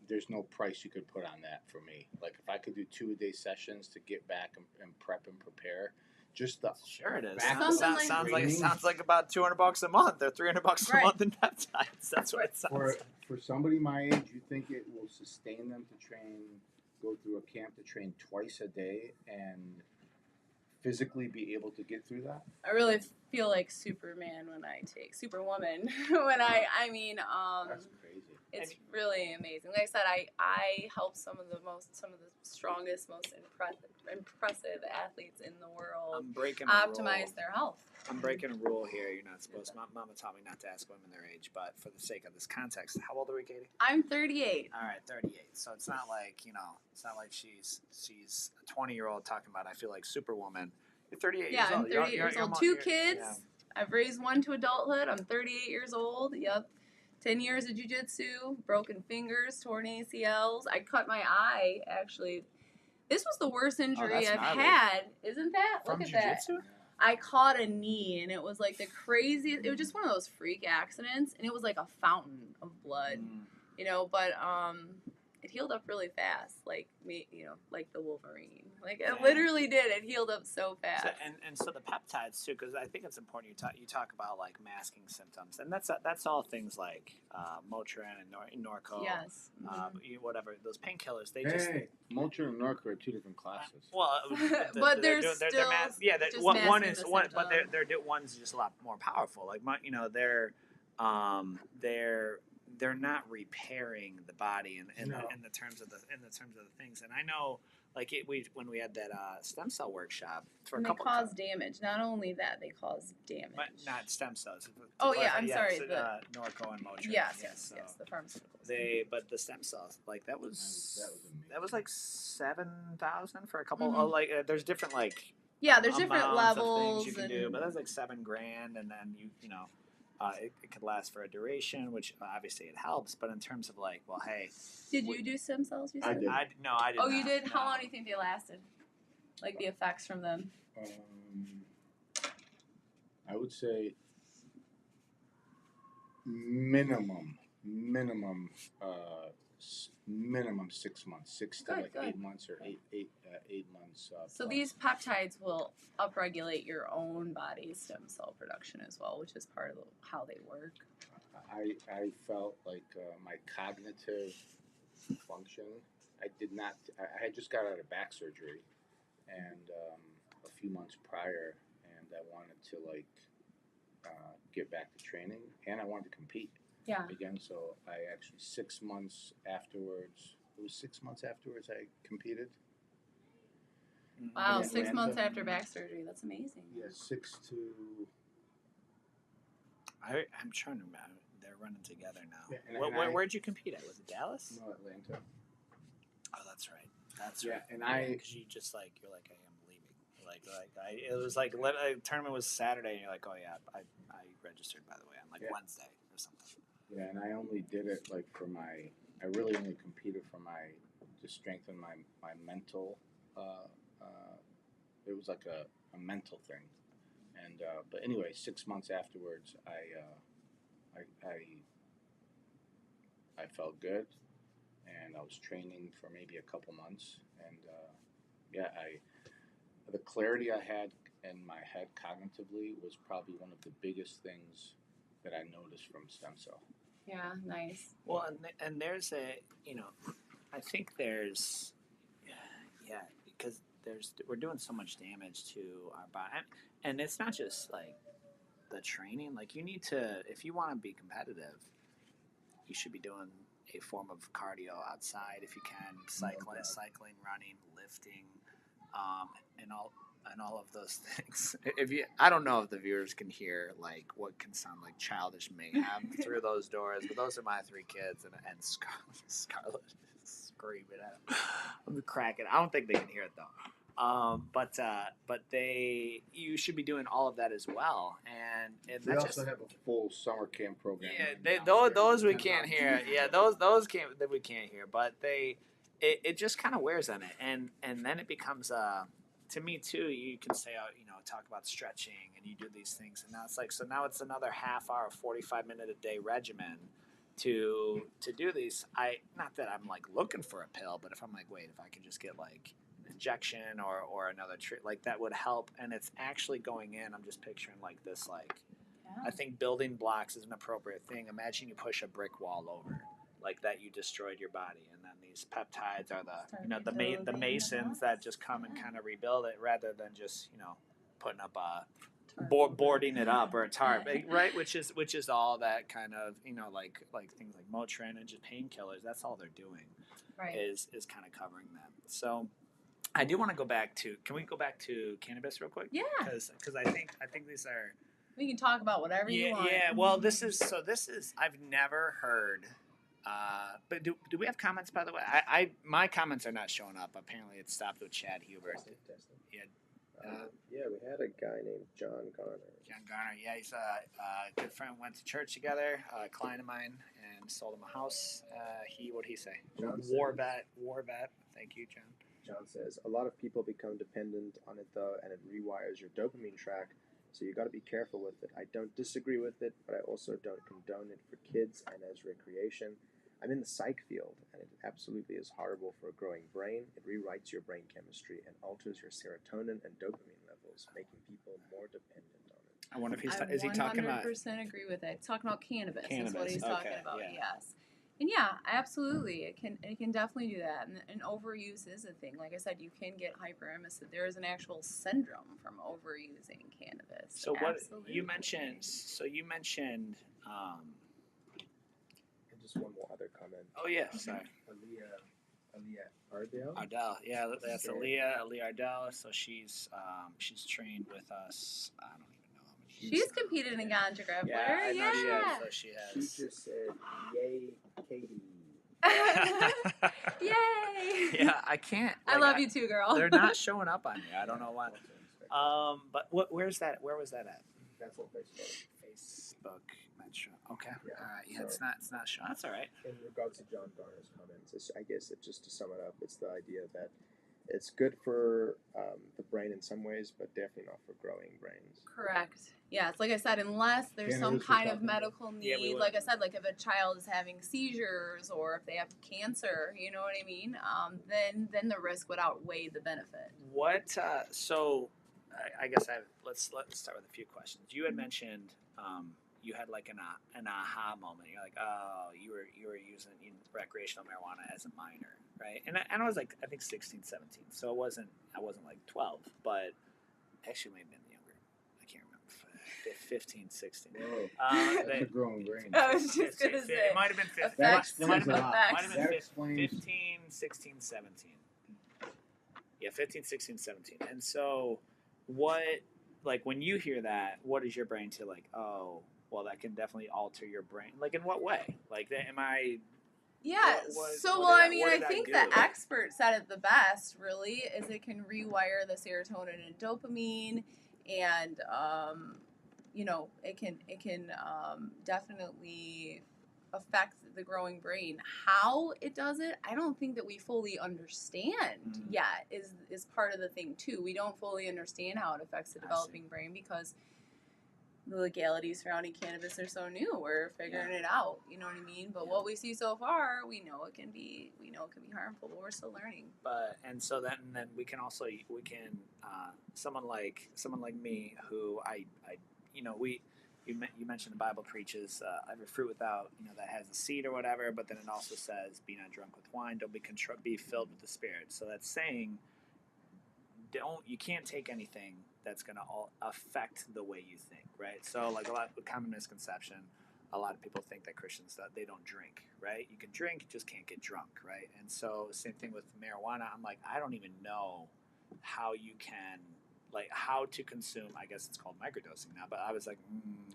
there's no price you could put on that for me. Like if I could do 2 a day sessions to get back and prep and prepare, just the Sure it is. Sounds like about $200 a month or $300 a month in peptides. That's what it sounds like. For somebody my age, you think it will sustain them to go through a camp to train twice a day and physically be able to get through that? I really feel like Superman when I take Superwoman when That's crazy. It's really amazing. Like I said, I help some of the strongest, most impressive athletes in the world I'm breaking optimize their health. I'm breaking a rule here. You're not supposed. Mama taught me not to ask women their age, but for the sake of this context, how old are we, Katie? I'm 38. All right, 38. So it's not like it's not like she's a 20-year-old talking about I feel like Superwoman. You're 38 years old. Yeah, I'm 38 years old. 2 kids. Yeah. I've raised one to adulthood. I'm 38 years old. Yep. 10 years of jiu-jitsu, broken fingers, torn ACLs. I cut my eye, actually. This was the worst injury I've had. Isn't that? From Look at jiu-jitsu? that. I caught a knee, and it was like the craziest. It was just one of those freak accidents, and it was like a fountain of blood, but it healed up really fast, like me, like the Wolverine. Like it literally did. It healed up so fast. So, and so the peptides too, because I think it's important. You talk about like masking symptoms, and that's all things like Motrin and Norco. Yes. Whatever those painkillers. Motrin and Norco are 2 different classes. Well, but they're one's just a lot more powerful. Like they're not repairing the body in the terms of the things. And I know, like when we had that stem cell workshop they cause damage. Not only that, they cause damage. But not stem cells. I'm sorry. So, Norco and Motrin. Yes, the pharmaceuticals. But the stem cells, like that was amazing. like 7,000 for a couple. Mm-hmm. There's different there's different levels of things you can do, but that's like $7,000, and then it could last for a duration, which obviously it helps. But in terms of did you do stem cells? You said? I did. I did. Oh, you did? No. How long do you think they lasted? Like the effects from them? I would say minimum 6 months, 6 to 8 months, or 8 months. So these peptides will upregulate your own body's stem cell production as well, which is part of how they work. I felt like my cognitive function. I had just got out of back surgery, and a few months prior, and I wanted to get back to training, and I wanted to compete. Yeah. Again, so I actually 6 months afterwards. It was 6 months afterwards I competed. Wow, 6 months after back surgery. That's amazing. Yeah, 6 to. I'm trying to remember. They're running together now. Yeah, where'd you compete at? Was it Dallas? No, Atlanta. Oh, that's right. That's right. And because you just you're like, hey, I'm leaving. It was like the tournament was Saturday, and you're like, oh yeah, I registered by the way on Wednesday or something. Yeah, and I only did it I really only competed to strengthen my mental. It was like a mental thing, and but anyway, 6 months afterwards, I felt good, and I was training for maybe a couple months, and the clarity I had in my head cognitively was probably one of the biggest things that I noticed from stem cell. Yeah, nice. Well, and there's I think there's, because we're doing so much damage to our body, and it's not just the training. You need to, if you want to be competitive, you should be doing a form of cardio outside if you can, cycling, running, lifting, and all of those things. I don't know if the viewers can hear what can sound like childish mayhem through those doors, but those are my 3 kids, and Scarlett is screaming at them. I'm cracking. I don't think they can hear it though. But you should be doing all of that as well, and We that's also just, have a full summer camp program. yeah, right those we downstairs. can't hear. Yeah, those can't that we can't hear. But it just kind of wears on it, and then it becomes to me too. You can say, talk about stretching, and you do these things, and now it's like, so now it's another half hour, 45-minute a day regimen to do these. Not that I'm like looking for a pill, but if I'm like, wait, if I could just get like an injection or another treat, like that would help, and it's actually going in. I'm just picturing like this, like. I think building blocks is an appropriate thing. Imagine you push a brick wall over, like that. You destroyed your body, and then these peptides are the masons that just come and kind of rebuild it, rather than just putting up a boarding it up or a tarp, right? Which is all that kind of like things like Motrin and just painkillers. That's all they're doing, Right. is kind of covering them. So. I do want to go back to. Can we go back to cannabis real quick? Yeah. Because I think these are. We can talk about whatever you want. Yeah. Well, this is I've never heard. But do we have comments, by the way? My comments are not showing up. Apparently, it stopped with Chad Huber. Yeah. Yeah, we had a guy named John Garner. John Garner. Yeah, he's a good friend. Went to church together. A client of mine, and sold him a house. What did he say? John War says- vet. Thank you, John. John says, a lot of people become dependent on it though, and it rewires your dopamine track, so you got to be careful with it. I don't disagree with it, but I also don't condone it for kids and as recreation. I'm in the psych field, and it absolutely is horrible for a growing brain. It rewrites your brain chemistry and alters your serotonin and dopamine levels, making people more dependent on it. I wonder if I he talking about 100% agree with it. He's talking about cannabis. Cannabis, Is what he's talking okay, about. yeah. Yes. And yeah, absolutely, it can definitely do that, and overuse is a thing. Like I said, you can get hyperemesis. There is an actual syndrome from overusing cannabis. So what Absolutely. you mentioned? And just one more other comment. Oh yeah, sorry. Aaliyah Ardell. Ardell, yeah, that's Sure. Aaliyah Ardell. So she's trained with us. I don't even know how many. She's competed in Ganja Grappler. Yeah, I know she yeah. has. So she She has. just said, "Yay, Katie." Yay! Yeah, I can't. I love you too, girl. They're not showing up on here. I don't know why. But where's that? Where was that at? That's on Facebook. Facebook Metro. Okay. Yeah, All right. Yeah, so- it's not showing. That's all right. In regards to John Garner's comments, I guess just to sum it up, it's the idea that it's good for the brain in some ways, but definitely not for growing brains. Correct. Yes, like I said, unless there's some Cannabis we're kind of talking about. medical Yeah, we need, would. like I said, like if a child is having seizures or if they have cancer, you know what I mean? Then the risk would outweigh the benefit. What? So, I guess let's start with a few questions. You had mentioned you had like an aha moment. You're like, oh, you were using recreational marijuana as a minor, right? And I was like, I think 16, 17. So I wasn't like 12, but actually maybe been younger. I can't remember. 15, 16. Whoa, Uh, that's a growing brain. I was just gonna say. It might have been 15. That Effects. explains a lot. Effects. Might have been That 15, explains. 15, 16, 17. Yeah, 15, 16, 17. And so what, like when you hear that, what is your brain to like, oh, well, that can definitely alter your brain. Like in what way? Like, am I... Yeah. What So, did well, I- I mean, what I did I think do? the expert said it the best. Really, is it can rewire the serotonin and dopamine, and it can definitely affect the growing brain. How it does it, I don't think that we fully understand yet. Is part of the thing too. We don't fully understand how it affects the I see. developing brain because the legalities surrounding cannabis are so new. We're figuring it out. You know what I mean? But what we see so far, we know it can be harmful, but we're still learning. But and so then we can also someone like me who you mentioned the Bible preaches every fruit without that has a seed or whatever, but then it also says be not drunk with wine, don't be filled with the Spirit. So that's saying you can't take anything that's going to affect the way you think, right? So like a common misconception, a lot of people think that Christians they don't drink, right? You can drink, you just can't get drunk, right? And so same thing with marijuana. I'm like, I don't even know how you can how to consume. I guess it's called microdosing now, but I was like,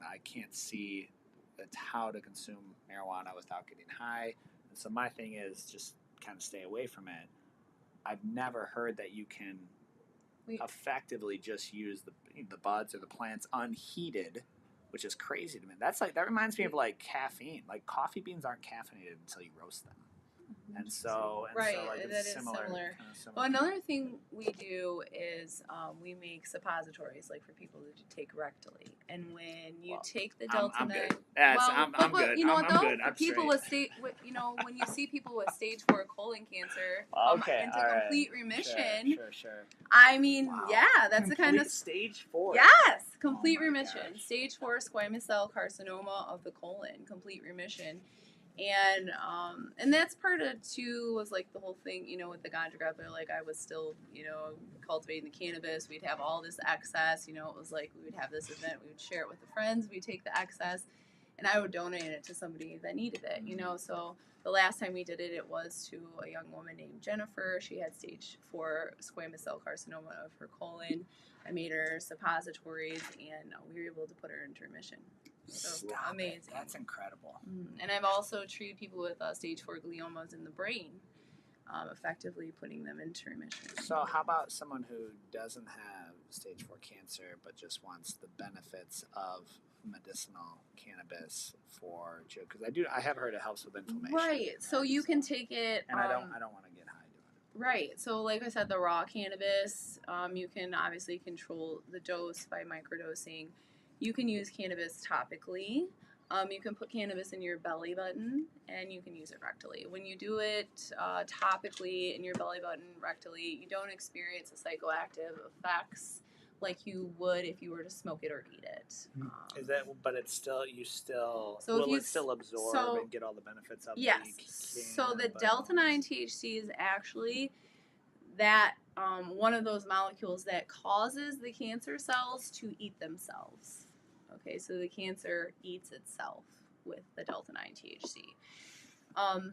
I can't see how to consume marijuana without getting high. And so my thing is just kind of stay away from it. I've never heard that you can effectively just use the buds or the plants unheated, which is crazy to me. That reminds me of like caffeine. Like coffee beans aren't caffeinated until you roast them. And so right, like that it's is similar. similar. Kind of similar. Well, another thing we do is we make suppositories, like for people to take rectally. And when you take the Delta I'm 9, good. Yes, well, I'm but good. you know I'm what though? good. For I'm people straight. with when you see people with stage 4 colon cancer into all right. complete remission, Sure. I mean, Wow. yeah, that's the kind of stage 4. Yes, complete my remission. gosh. Stage 4 squamous cell carcinoma of the colon, complete remission. And that's part of too was like the whole thing, with the ganja grabber. Like I was still, cultivating the cannabis. We'd have all this excess. It was like we would have this event. We would share it with the friends. We'd take the excess, and I would donate it to somebody that needed it. So the last time we did it, it was to a young woman named Jennifer. She had stage 4 squamous cell carcinoma of her colon. I made her suppositories, and we were able to put her into remission. So amazing. That's incredible. And I've also treated people with stage 4 gliomas in the brain, effectively putting them into remission. So how about someone who doesn't have stage 4 cancer but just wants the benefits of medicinal cannabis for because I have heard it helps with inflammation. Right. So you can take it. And I don't want to get high doing it. Right. So like I said, the raw cannabis, you can obviously control the dose by microdosing. You can use cannabis topically. You can put cannabis in your belly button, and you can use it rectally. When you do it topically in your belly button rectally, you don't experience the psychoactive effects like you would if you were to smoke it or eat it. Is that? But it's still So will it still absorb and get all the benefits of it? Yes. So the delta 9 THC is actually that one of those molecules that causes the cancer cells to eat themselves. Okay, so the cancer eats itself with the delta 9 THC.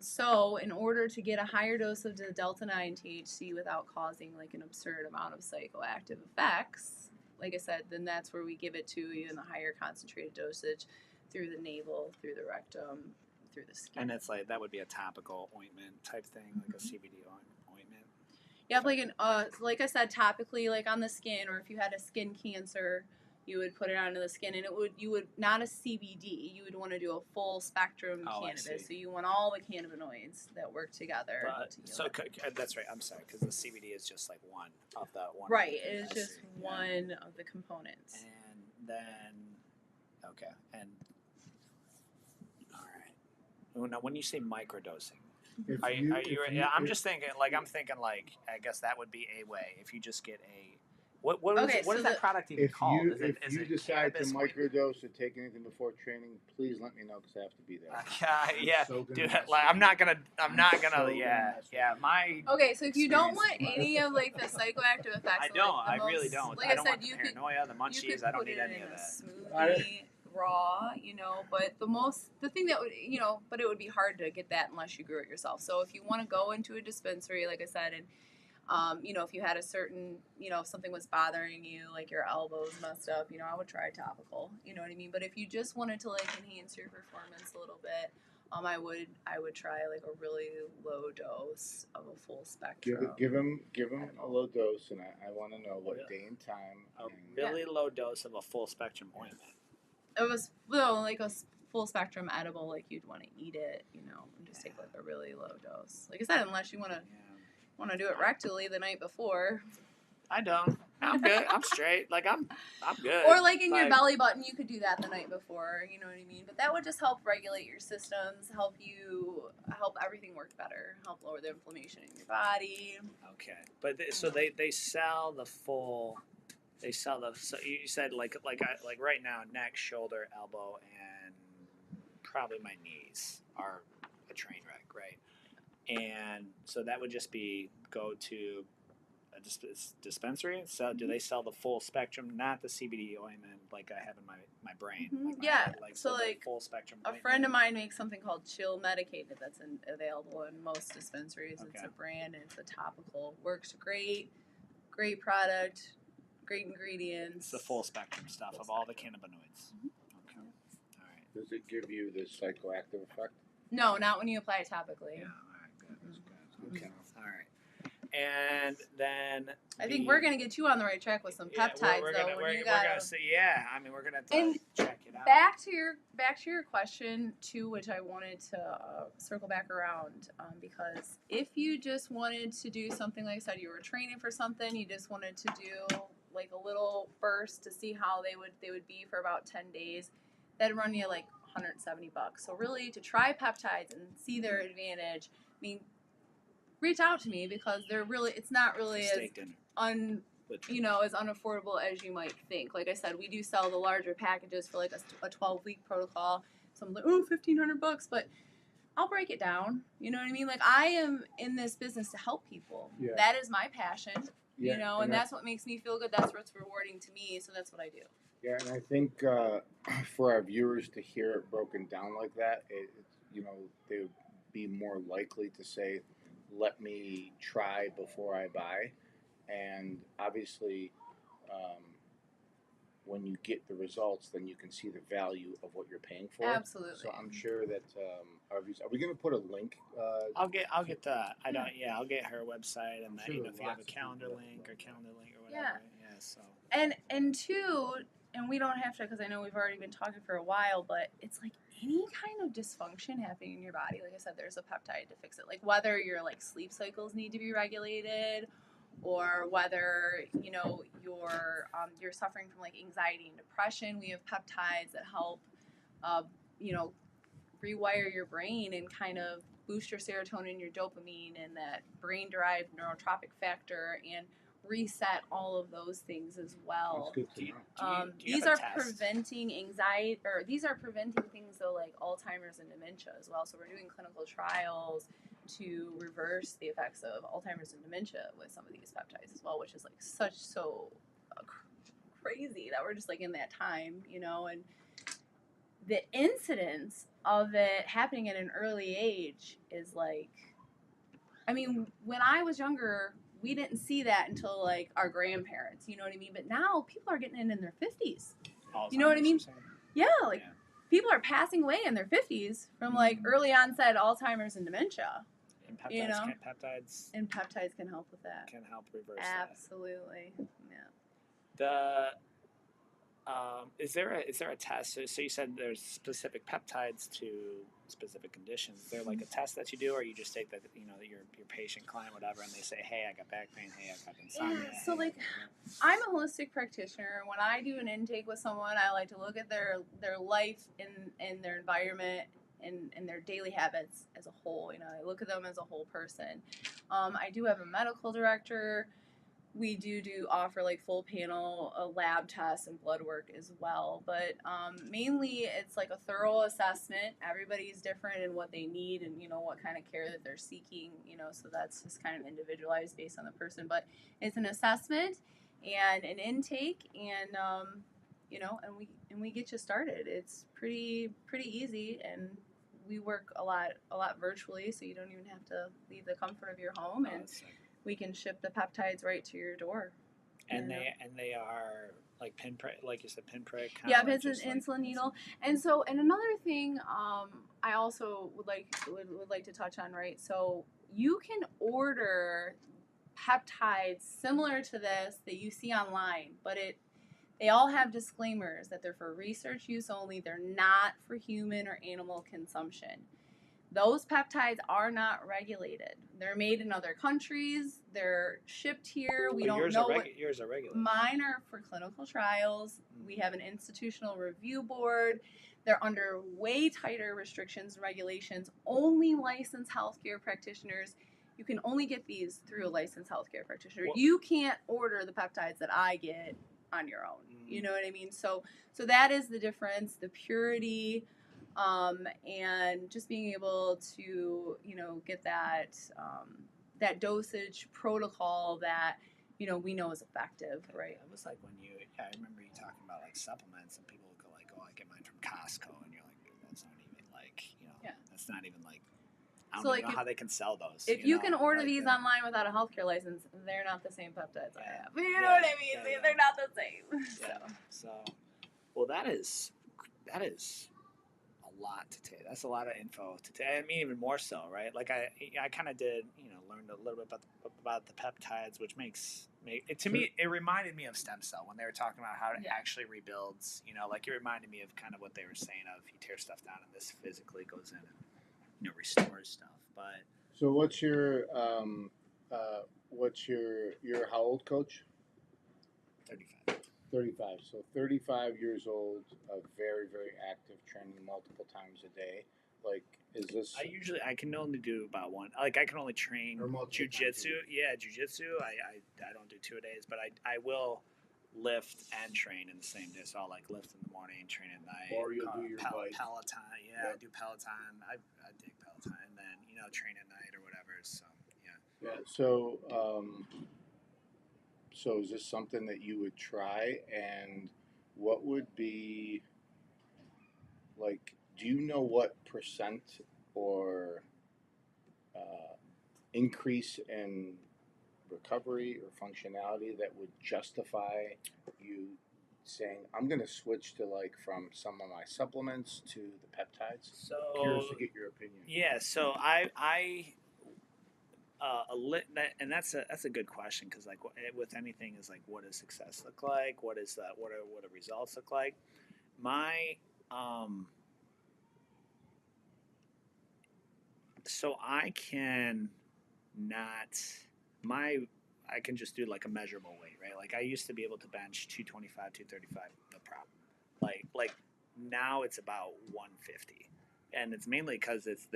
So in order to get a higher dose of the delta 9 THC without causing like an absurd amount of psychoactive effects, like I said, then that's where we give it to you in the higher concentrated dosage through the navel, through the rectum, through the skin. And it's like that would be a topical ointment type thing, like a CBD ointment. Yeah, like I said, topically, like on the skin, or if you had a skin cancer, you would put it onto the skin, and you would not a CBD. You would want to do a full spectrum cannabis. So you want all the cannabinoids that work together. That's right. I'm sorry, because the CBD is just like one of the one. Right, it is just one of the components. And then, okay, and all right. Now, when you say microdosing. I'm just thinking like I guess that would be a way if you just get a what is that product even called? If you decide to microdose or take anything before training, please let me know because I have to be there. Yeah, dude. Like, I'm not gonna. Okay, so if you don't want any of like the psychoactive effects, I really don't. Like I don't want the paranoia, the munchies. I don't need any of that. Smoothie, raw, but the thing that would, but it would be hard to get that unless you grew it yourself. So if you want to go into a dispensary, like I said, and if you had a certain, if something was bothering you, like your elbows messed up, I would try topical, you know what I mean? But if you just wanted to like enhance your performance a little bit, I would try like a really low dose of a full spectrum. Give him a low dose, and I want to know what day and time. A really low dose of a full spectrum ointment. It was like a full spectrum edible, like you'd want to eat it, and just take like a really low dose. Like I said, unless you want to do it rectally the night before. I don't. I'm good. I'm straight. Like I'm good. Or like in your belly button, you could do that the night before. You know what I mean? But that would just help regulate your systems, help everything work better, help lower the inflammation in your body. Okay, but so they sell the full. They sell the. So you said like right now, neck, shoulder, elbow, and probably my knees are a train wreck, right? And so that would just be go to a dispensary. So do they sell the full spectrum, not the CBD ointment like I have in my brain? Mm-hmm. Like full spectrum. A friend of mine makes something called Chill Medicated that's available in most dispensaries. Okay. It's a brand and it's a topical. Works great. Great product. Great ingredients. It's the full spectrum stuff of all the cannabinoids. Mm-hmm. Okay. All right. Does it give you the psychoactive effect? No, not when you apply it topically. Yeah. All right. Good. Okay. All right. And then I think we're gonna get you on the right track with some peptides, we're though. gonna, When you we're gonna see. Yeah, I mean, we're gonna have to And check it out. back to your question too, which I wanted to circle back around, because if you just wanted to do something, like I said, you were training for something, you just wanted to do like a little burst to see how they would be for about 10 days, that'd run you like $170. So really, to try peptides and see their advantage, I mean, reach out to me, because it's not really as as unaffordable as you might think. Like I said, we do sell the larger packages for like a 12-week protocol. So I'm like, oh, $1,500, but I'll break it down. You know what I mean? Like, I am in this business to help people. Yeah. That is my passion. Yeah, And that's what makes me feel good. That's what's rewarding to me. So that's what I do. Yeah, and I think for our viewers to hear it broken down like that, they would be more likely to say, "Let me try before I buy," and obviously, when you get the results, then you can see the value of what you're paying for. Absolutely. So I'm sure that are we going to put a link? I'll get I'll get her website, and sure if you have a calendar link or whatever. Yeah. So. And two, and we don't have to, because I know we've already been talking for a while, but it's like any kind of dysfunction happening in your body. Like I said, there's a peptide to fix it. Like whether your like sleep cycles need to be regulated, or whether you're suffering from like anxiety and depression, we have peptides that help rewire your brain and kind of boost your serotonin, your dopamine, and that brain-derived neurotropic factor, and reset all of those things as well. That's good to know. These are preventing anxiety, or these are preventing things though like Alzheimer's and dementia as well. So we're doing clinical trials to reverse the effects of Alzheimer's and dementia with some of these peptides as well, which is like so crazy that we're just like in that time, and the incidence of it happening at an early age is like, I mean, when I was younger, we didn't see that until like our grandparents, you know what I mean? But now people are getting it in their 50s. You know what I mean? Yeah, people are passing away in their 50s from like early onset Alzheimer's and dementia. And peptides can help with that. Can help reverse Absolutely. that. Yeah. Is there a test? So you said there's specific peptides to specific conditions. Is there like a test that you do, or you just take your patient, client, whatever, and they say, hey, I got back pain, hey, I got insomnia. Yeah, so like, I'm a holistic practitioner. When I do an intake with someone, I like to look at their life and their environment and their daily habits as a whole. I look at them as a whole person. I do have a medical director. We do offer like full panel lab tests and blood work as well, but mainly it's like a thorough assessment. Everybody's different in what they need and what kind of care that they're seeking. So that's just kind of individualized based on the person. But it's an assessment and an intake, and and we get you started. It's pretty easy, and we work a lot virtually, so you don't even have to leave the comfort of your home, and we can ship the peptides right to your door. And they are like pinprick, like you said, pinprick. Yeah, it's an insulin needle. And another thing, I also would like to touch on, right? So you can order peptides similar to this that you see online, but they all have disclaimers that they're for research use only. They're not for human or animal consumption. Those peptides are not regulated. They're made in other countries. They're shipped here. We don't know yours are regulated. Mine are for clinical trials. We have an institutional review board. They're under way tighter restrictions and regulations. Only licensed healthcare practitioners. You can only get these through a licensed healthcare practitioner. You can't order the peptides that I get on your own. You know what I mean? So that is the difference. The purity. And just being able to, get that dosage protocol that, we know is effective, right? It was like when I remember you talking about like supplements, and people would go like, oh, I get mine from Costco, and you're like, that's not even like, that's not even like, I don't know how they can sell those. If you can order these online without a healthcare license, they're not the same peptides I have. You know what I mean? Yeah. They're not the same. Yeah. So, well, that is a lot to take. That's a lot of info to take. I mean, even more so, right? Like I kind of did, learned a little bit about the peptides, which makes to me, it reminded me of stem cell when they were talking about how it actually rebuilds. Like it reminded me of kind of what they were saying of you tear stuff down and this physically goes in and restores stuff. But so what's your you're how old, coach? 35. 35. So 35 years old, very, very active, training multiple times a day. Like, is this? I can only do about one. Like, I can only train Jiu-Jitsu. Yeah, Jiu-Jitsu. I don't do 2 a days, but I will lift and train in the same day. So I'll like lift in the morning, train at night. Or you'll do your bike. Peloton. Yeah, Yep. I do Peloton. I dig Peloton, and then train at night or whatever. So yeah. Yeah. So so is this something that you would try? And what would be like? Do you know what percent or increase in recovery or functionality that would justify you saying, I'm going to switch to from some of my supplements to the peptides? So Curious to get your opinion. Yeah, so and that's a good question because like with anything is like what does success look like? What do results look like? So I can just do like a measurable weight, right? Like I used to be able to bench 225, 235, no problem. Like now it's about 150, and it's mainly because it's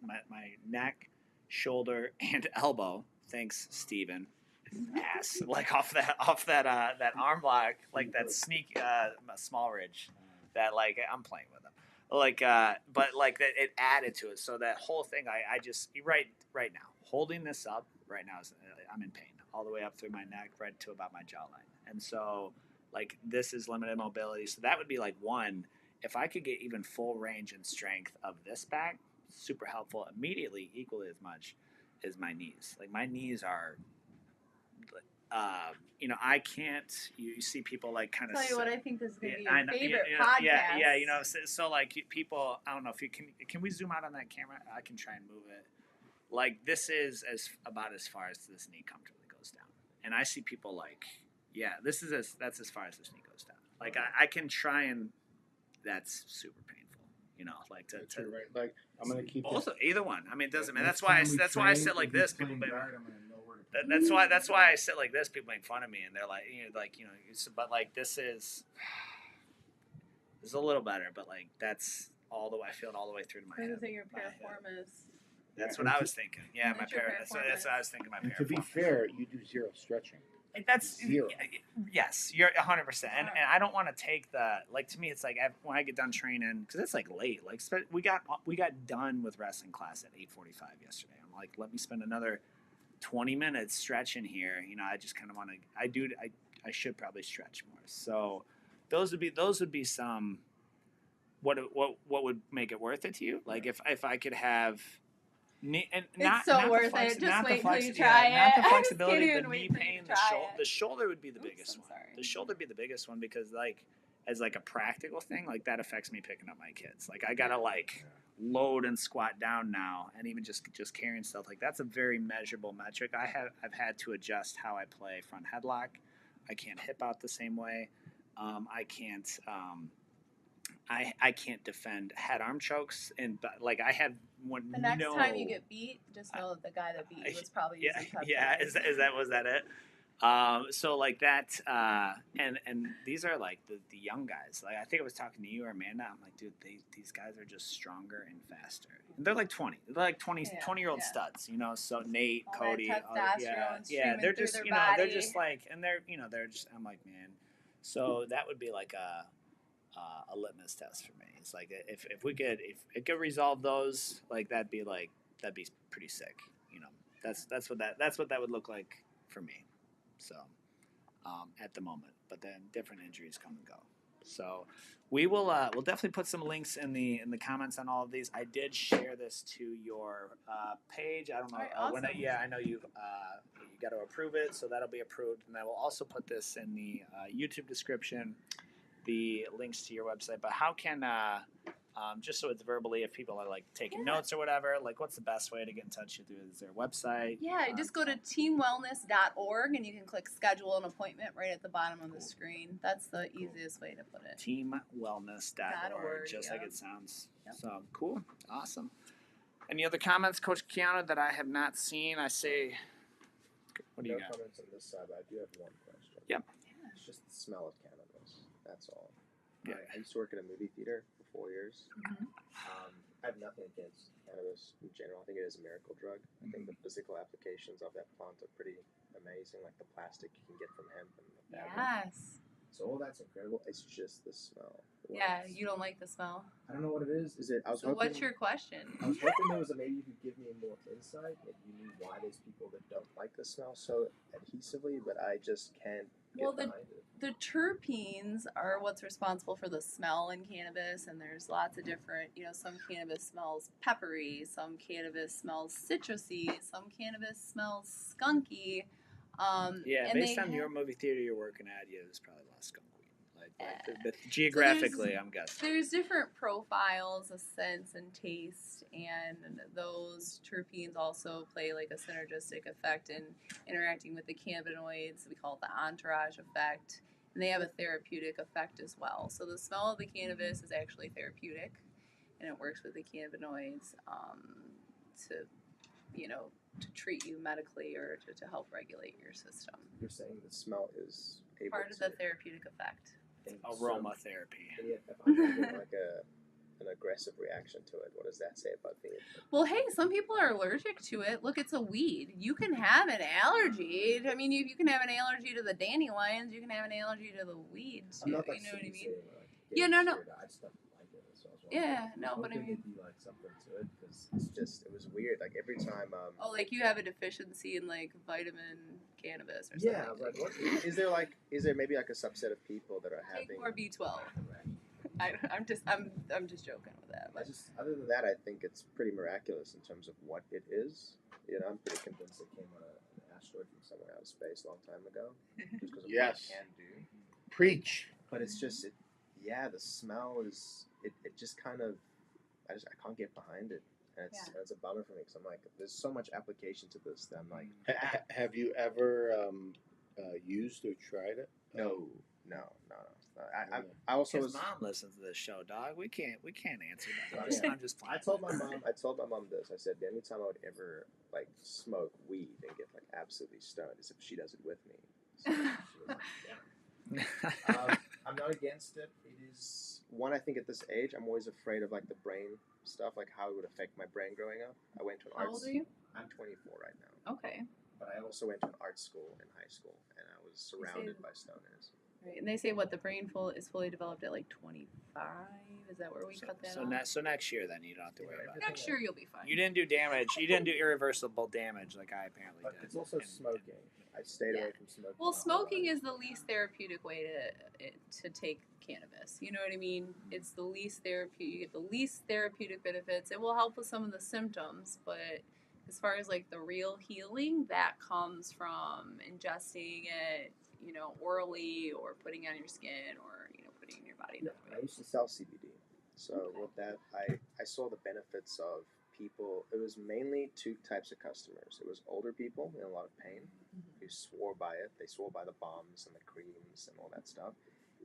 my neck, shoulder, and elbow. Thanks, Steven. Ass like off that arm block, like that sneak small ridge that like I'm playing with them. But like that it added to it. So that whole thing, I just right now holding this up right now is I'm in pain all the way up through my neck right to about my jawline, and so like this is limited mobility. So that would be like one. If I could get even full range and strength of this back, super helpful immediately, equally as much as my knees. Like my knees are. I can't. You see people like kind of. Tell you what, I think this is gonna be your favorite podcast. Yeah. So like people, I don't know if you can we zoom out on that camera? I can try and move it. Like this is about as far as this knee comfortably goes down, and I see people like, that's as far as this knee goes down. Like I can try and that's super painful. Like to right. Like I'm gonna keep both either one. I mean, it doesn't matter. That's why I sit like this. People. That's why I sit like this. People make fun of me, and they're like, but like this is a little better, but like that's all the way. I feel it all the way through to my head. What do you think your piriformis? That's what I was thinking. Yeah, my piriformis. That's what I was thinking. My piriformis. To be fair, you do zero stretching. That's zero. Yes, you're 100%. And I don't want to take to me, it's like when I get done training, because it's like late. Like we got done with wrestling class at 8:45 yesterday. I'm like, let me spend another 20 minutes stretching here. I just kind of want to. I should probably stretch more. So those would be some. What would make it worth it to you? Like if I could have. It's so worth it. Just wait till you try it. Not the flexibility, the knee pain, the shoulder would be the biggest one. Sorry. The shoulder would be the biggest one because like as like a practical thing, like that affects me picking up my kids. Like I gotta load and squat down now, and even just carrying stuff like that's a very measurable metric. I've had to adjust how I play front headlock. I can't hip out the same way. I can't. I can't defend head arm chokes, and like I have one. The next time you get beat, just know that the guy that beat you was probably using peptides. Yeah. Was that it? So like that, and these are like the young guys. Like I think I was talking to you or Amanda. I'm like, dude, these guys are just stronger and faster. And they're like 20. They're like 20-year-old studs. So Nate, all Cody, they're just they're just like, and they're just. I'm like, man. So that would be like a litmus test for me. It's like if it could resolve those, like that'd be pretty sick. That's what that would look like for me. So at the moment, but then different injuries come and go. So we'll definitely put some links in the comments on all of these. I did share this to your page. I don't know awesome. I know you got to approve it, so that'll be approved, and I will also put this in the YouTube description. The links to your website, but how can Just so it's verbally, if people are like taking Yeah. notes or whatever, like what's the best way to get in touch with you? Is there a website? Yeah, just go to teamwellness.org and you can click schedule an appointment right at the bottom of the screen. That's the easiest way to put it. Teamwellness.org, just like yep. it sounds. Yep. So cool. Awesome. Any other comments, Coach Keanu, that I have not seen? I say, what do you No got? comments on this side, but I do have one question. Yep. Yeah. It's just the smell of cannabis. That's all. Yeah. I used to work in a movie theater for 4 years. Mhm. I have nothing against cannabis in general. I think it is a miracle drug. I think the physical applications of that plant are pretty amazing, like the plastic you can get from hemp and the fabric. Yes. So all that's incredible. It's just the smell. Yeah, you don't like the smell. I don't know what it is. Is it? I was So hoping. what's your question? I was hoping there was maybe you could give me more insight. If you knew why there's people that don't like the smell so adhesively, but I just can't get Well, behind it. The terpenes are what's responsible for the smell in cannabis, and there's lots of different, some cannabis smells peppery, some cannabis smells citrusy, some cannabis smells skunky. Yeah, and based they on your have- movie theater you're working at, yeah, there's probably a lot of skunk weed. Yeah. But geographically, I'm guessing. There's different profiles of sense and taste, and those terpenes also play like a synergistic effect in interacting with the cannabinoids. We call it the entourage effect, and they have a therapeutic effect as well. So the smell of the cannabis is actually therapeutic, and it works with the cannabinoids to, to treat you medically or to help regulate your system. You're saying the smell is able Part of to the therapeutic effect. Aromatherapy. So, if I'm having like an aggressive reaction to it, what does that say about me? Well, hey, some people are allergic to it. Look, it's a weed. You can have an allergy. I mean, you can have an allergy to the dandelions. You can have an allergy to the weeds. I'm Too, not like you know what I mean? saying, like, Yeah, no. I just don't like it. So I was wondering. Yeah, no, but I Hoping mean, it'd be like something to it because it was weird. Like every time. oh, like you have a deficiency in like vitamin cannabis or something. Yeah, I was like, what is there maybe like a subset of people that are Take having more B12. I'm just joking with that. But other than that, I think it's pretty miraculous in terms of what it is. I'm pretty convinced it came on an asteroid from somewhere out of space a long time ago, just because of what it can do. Preach. But it's just, the smell is, it just kind of, I can't get behind it. And it's a bummer for me because I'm like, there's so much application to this that I'm like, Have you ever used or tried it? no. I also His was. mom listens to this show, dog. We can't answer that. Yeah. I'm just playing. I told my mom this. I said the only time I would ever like smoke weed and get like absolutely stoned is if she does it with me. So she was like, yeah. I'm not against it. It is one. I think at this age, I'm always afraid of like the brain stuff, like how it would affect my brain growing up. I went to an how arts. old are you? I'm 24 right now. Okay. But I also went to an art school in high school, and I was surrounded by stoners. Right, and they say what the brain is fully developed at like 25. Is that where we cut that off? So next year, then you don't have to worry about it. Next year you'll be fine. You didn't do damage. You didn't do irreversible damage like I apparently But did. it's also smoking. I stayed away from smoking. Well, smoking is the least therapeutic way to take cannabis. You know what I mean? It's the least therapeutic. You get the least therapeutic benefits. It will help with some of the symptoms, but as far as like the real healing, that comes from ingesting it, orally or putting it on your skin or putting it in your body. I used to sell CBD. So with that, I saw the benefits of people. It was mainly two types of customers. It was older people in a lot of pain who swore by it. They swore by the bombs and the creams and all that stuff.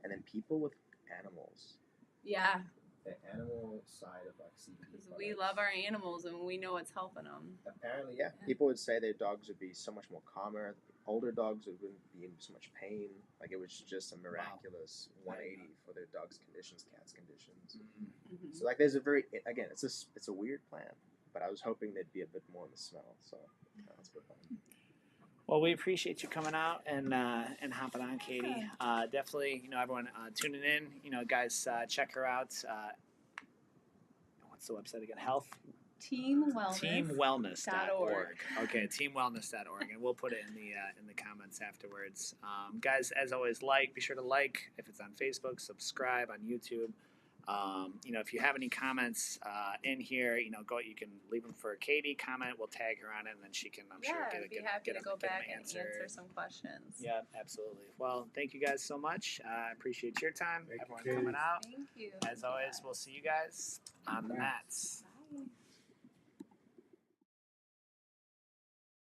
And then people with animals. Yeah. The animal side of like CBD. Because we love our animals and we know it's helping them. Apparently, yeah. People would say their dogs would be so much more calmer. Older dogs wouldn't be in so much pain. Like it was just a miraculous 180 for their dogs' conditions, cats' conditions. Mm-hmm. So like, there's it's a weird plan, but I was hoping there'd be a bit more in the smell. So that's good fun. Well, we appreciate you coming out and hopping on, Katie. Definitely, everyone tuning in. Guys, check her out. What's the website again? Teamwellness.org. Okay, teamwellness.org, and we'll put it in the comments afterwards. Guys, as always, be sure to like if it's on Facebook, subscribe on YouTube. You know, if you have any comments in here, you know, you can leave them for Katie. Comment, we'll tag her on it, and then she can, I'm sure, I'd be happy to go back and answer some questions. Yeah, absolutely. Well, thank you guys so much. I appreciate your time. Thank you, Everyone Katie. coming out. Thank you. As always, we'll see you guys on the mats. Bye.